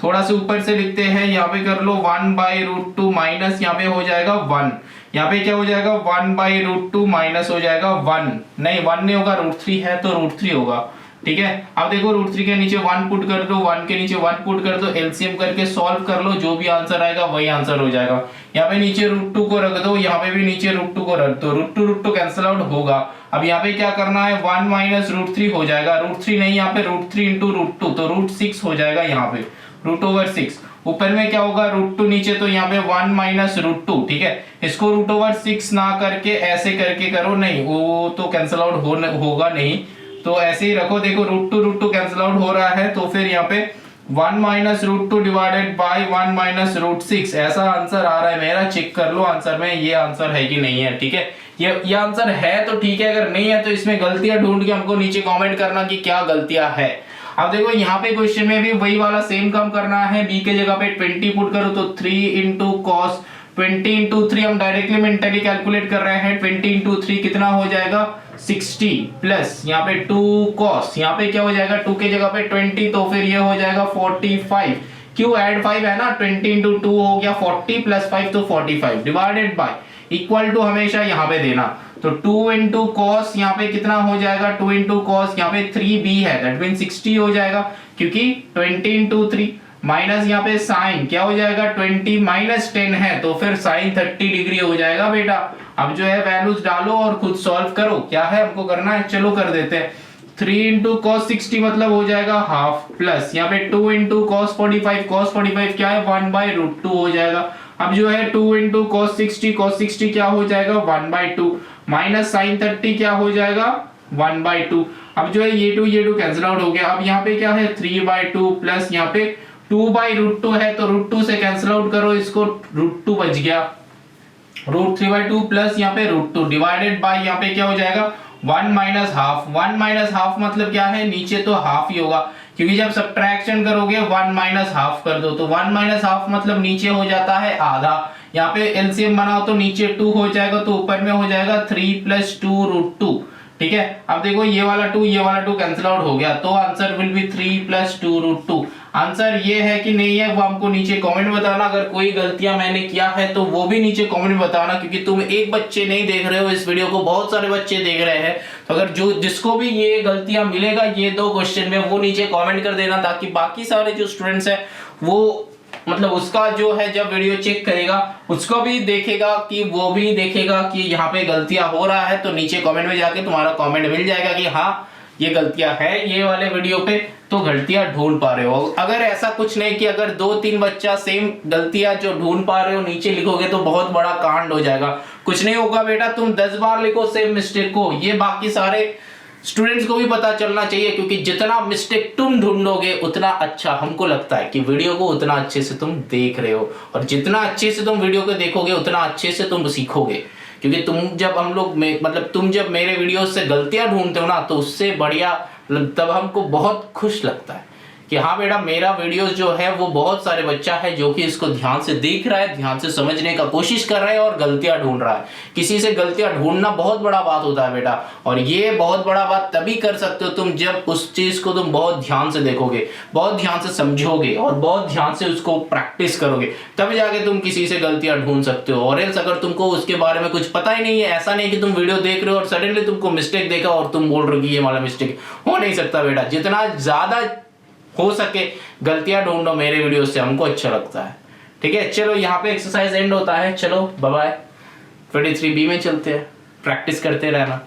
Speaker 1: थोड़ा सा ऊपर से लिखते हैं, यहाँ पे कर लो 1/√2 माइनस यहाँ पे हो जाएगा 1, यहाँ पे क्या हो जाएगा 1/√2 माइनस हो जाएगा 1 नहीं होगा, √3 है तो √3 होगा। ठीक है, अब देखो √3 के नीचे 1 पुट कर दो, 1 के नीचे 1 पुट कर दो, एलसीएम करके सॉल्व कर लो, जो भी आंसर आएगा वही आंसर हो जाएगा। यहाँ पे नीचे √2 को रख दो, यहाँ पे भी नीचे √2 को रख दो, √2 कैंसिल आउट होगा। अब यहाँ पे क्या करना है, 1 माइनस √3 हो जाएगा, √3 नहीं, यहाँ पे √3 इंटू √2 तो √6 हो जाएगा, यहाँ पे √6। ऊपर में क्या होगा √2 नीचे, तो यहाँ पे 1 माइनस √2। ठीक है, इसको √6 ना करके ऐसे करके करो, नहीं वो तो कैंसिल आउट होगा नहीं, तो ऐसे ही रखो। देखो √2 कैंसिल आउट हो रहा है, तो फिर यहाँ पे 1 माइनस √2 डिवाइडेड बाय 1 माइनस √6 ऐसा आंसर आ रहा है मेरा। चेक कर लो आंसर में ये आंसर है कि नहीं है। ठीक है, ये आंसर है तो ठीक है, अगर नहीं है तो इसमें गलतियां ढूंढ के हमको नीचे कमेंट करना कि क्या गलतियां है। अब देखो यहाँ पे क्वेश्चन में भी वही वाला सेम काम करना है, b के जगह पे 20 पुट करो तो 3 इंटू कॉस 20 इंटू 3 हम डायरेक्टली मेंटली कैलकुलेट कर रहे हैं, 20 इंटू 3 कितना हो जाएगा 60 प्लस यहाँ पे 2 कॉस, यहाँ पे क्या हो जाएगा 2 के जगह पे 20 तो फिर ये हो जाएगा 45। क्यों ऐड 5 है ना, 20 इंटू 2 हो गया 40 प्लस 5 तो 45 डिवाइडेड बाय इक्वल टू हमेशा यहाँ पे देना, तो 2 इंटू कॉस यहाँ पे कितना हो जाएगा 2 इंटू कॉस यहाँ पे 3b है, दैट मीन 60 हो जाएगा, क्योंकि 20 इंटू 3 माइनस यहाँ पे साइन क्या हो जाएगा 20 माइनस 10 है, तो फिर साइन 30 डिग्री हो जाएगा बेटा। अब जो है वैल्यूज डालो और खुद सॉल्व करो, क्या है हमको करना है, चलो कर देते हैं। 3 इंटू कॉस 60 मतलब हो जाएगा हाफ, प्लस यहाँ पे 2 इंटू कॉस 45 क्या है 1/√2 हो जाएगा। अब जो है 2 इंटू कॉस 60 क्या हो जाएगा 1/2 माइनस साइन 30 क्या हो जाएगा 1/2। अब जो है ये टू कैंसिल आउट हो गया। अब यहाँ पे क्या है 3/2 प्लस यहाँ पे 2/√2 है, तो √2 से कैंसिल आउट करो इसको, √2 बच गया, √3/2 प्लस यहाँ पे √2 डिवाइडेड बाय यहाँ पे क्या हो जाएगा 1 माइनस हाफ। 1 माइनस हाफ मतलब क्या है, नीचे तो हाफ ही होगा, क्योंकि जब सब्ट्रैक्शन करोगे 1 माइनस हाफ कर दो, तो 1 माइनस हाफ मतलब नीचे हो जाता है आधा। यहाँ पे एलसीएम बनाओ तो नीचे 2 हो जाएगा, तो ऊपर में हो जाएगा 3 प्लस 2 √2। ठीक है, अब देखो ये वाला 2 कैंसिल आउट हो गया, तो answer will be 3 plus 2 √2। Answer ये है कि नहीं है वो हमको नीचे कमेंट में बताना। अगर कोई गलतियां मैंने किया है तो वो भी नीचे कमेंट में बताना, क्योंकि तुम एक बच्चे नहीं देख रहे हो इस वीडियो को, बहुत सारे बच्चे देख रहे हैं। तो अगर जिसको भी ये गलतियां मिलेगा ये 2 क्वेश्चन में, वो नीचे कमेंट कर देना, ताकि बाकी सारे जो स्टूडेंट्स हैं वो मतलब उसका जो है जब वीडियो चेक करेगा उसको भी देखेगा कि वो भी देखेगा कि यहाँ पे गलतियां हो रहा है, तो नीचे कमेंट में जाके तुम्हारा कमेंट मिल जाएगा कि हाँ ये गलतियां है ये वाले वीडियो पे, तो गलतियां ढूंढ पा रहे हो। अगर ऐसा कुछ नहीं कि अगर 2-3 बच्चा सेम गलतियां जो ढूंढ पा रहे हो नीचे लिखोगे तो बहुत बड़ा कांड हो जाएगा। कुछ नहीं होगा बेटा, तुम 10 बार लिखो सेम मिस्टेक को, ये बाकी सारे स्टूडेंट्स को भी पता चलना चाहिए, क्योंकि जितना मिस्टेक तुम ढूंढोगे उतना अच्छा, हमको लगता है कि वीडियो को उतना अच्छे से तुम देख रहे हो, और जितना अच्छे से तुम वीडियो को देखोगे उतना अच्छे से तुम सीखोगे। क्योंकि तुम जब मेरे वीडियो से गलतियां ढूंढते हो ना, तो उससे बढ़िया तब हमको बहुत खुश लगता है कि हाँ बेटा मेरा वीडियोस जो है वो बहुत सारे बच्चा है जो कि इसको ध्यान से देख रहा है, ध्यान से समझने का कोशिश कर रहा है और गलतियां ढूंढ रहा है। किसी से गलतियां ढूंढना बहुत बड़ा बात होता है बेटा, और ये बहुत बड़ा बात तभी कर सकते हो तुम जब उस चीज को तुम बहुत ध्यान से देखोगे, बहुत ध्यान से समझोगे और बहुत ध्यान से उसको प्रैक्टिस करोगे, तब जाके तुम किसी से गलतियां ढूंढ सकते हो। और एल्स अगर तुमको उसके बारे में कुछ पता ही नहीं है, ऐसा नहीं कि तुम वीडियो देख रहे हो और सडनली तुमको मिस्टेक देखा और तुम बोल रहे हो कि ये वाला मिस्टेक, हो नहीं सकता बेटा। जितना ज्यादा हो सके गलतियां ढूंढो मेरे वीडियो से, हमको अच्छा लगता है। ठीक है, चलो यहाँ पे एक्सरसाइज एंड होता है, चलो बाय बाय। 23B में चलते हैं, प्रैक्टिस करते रहना।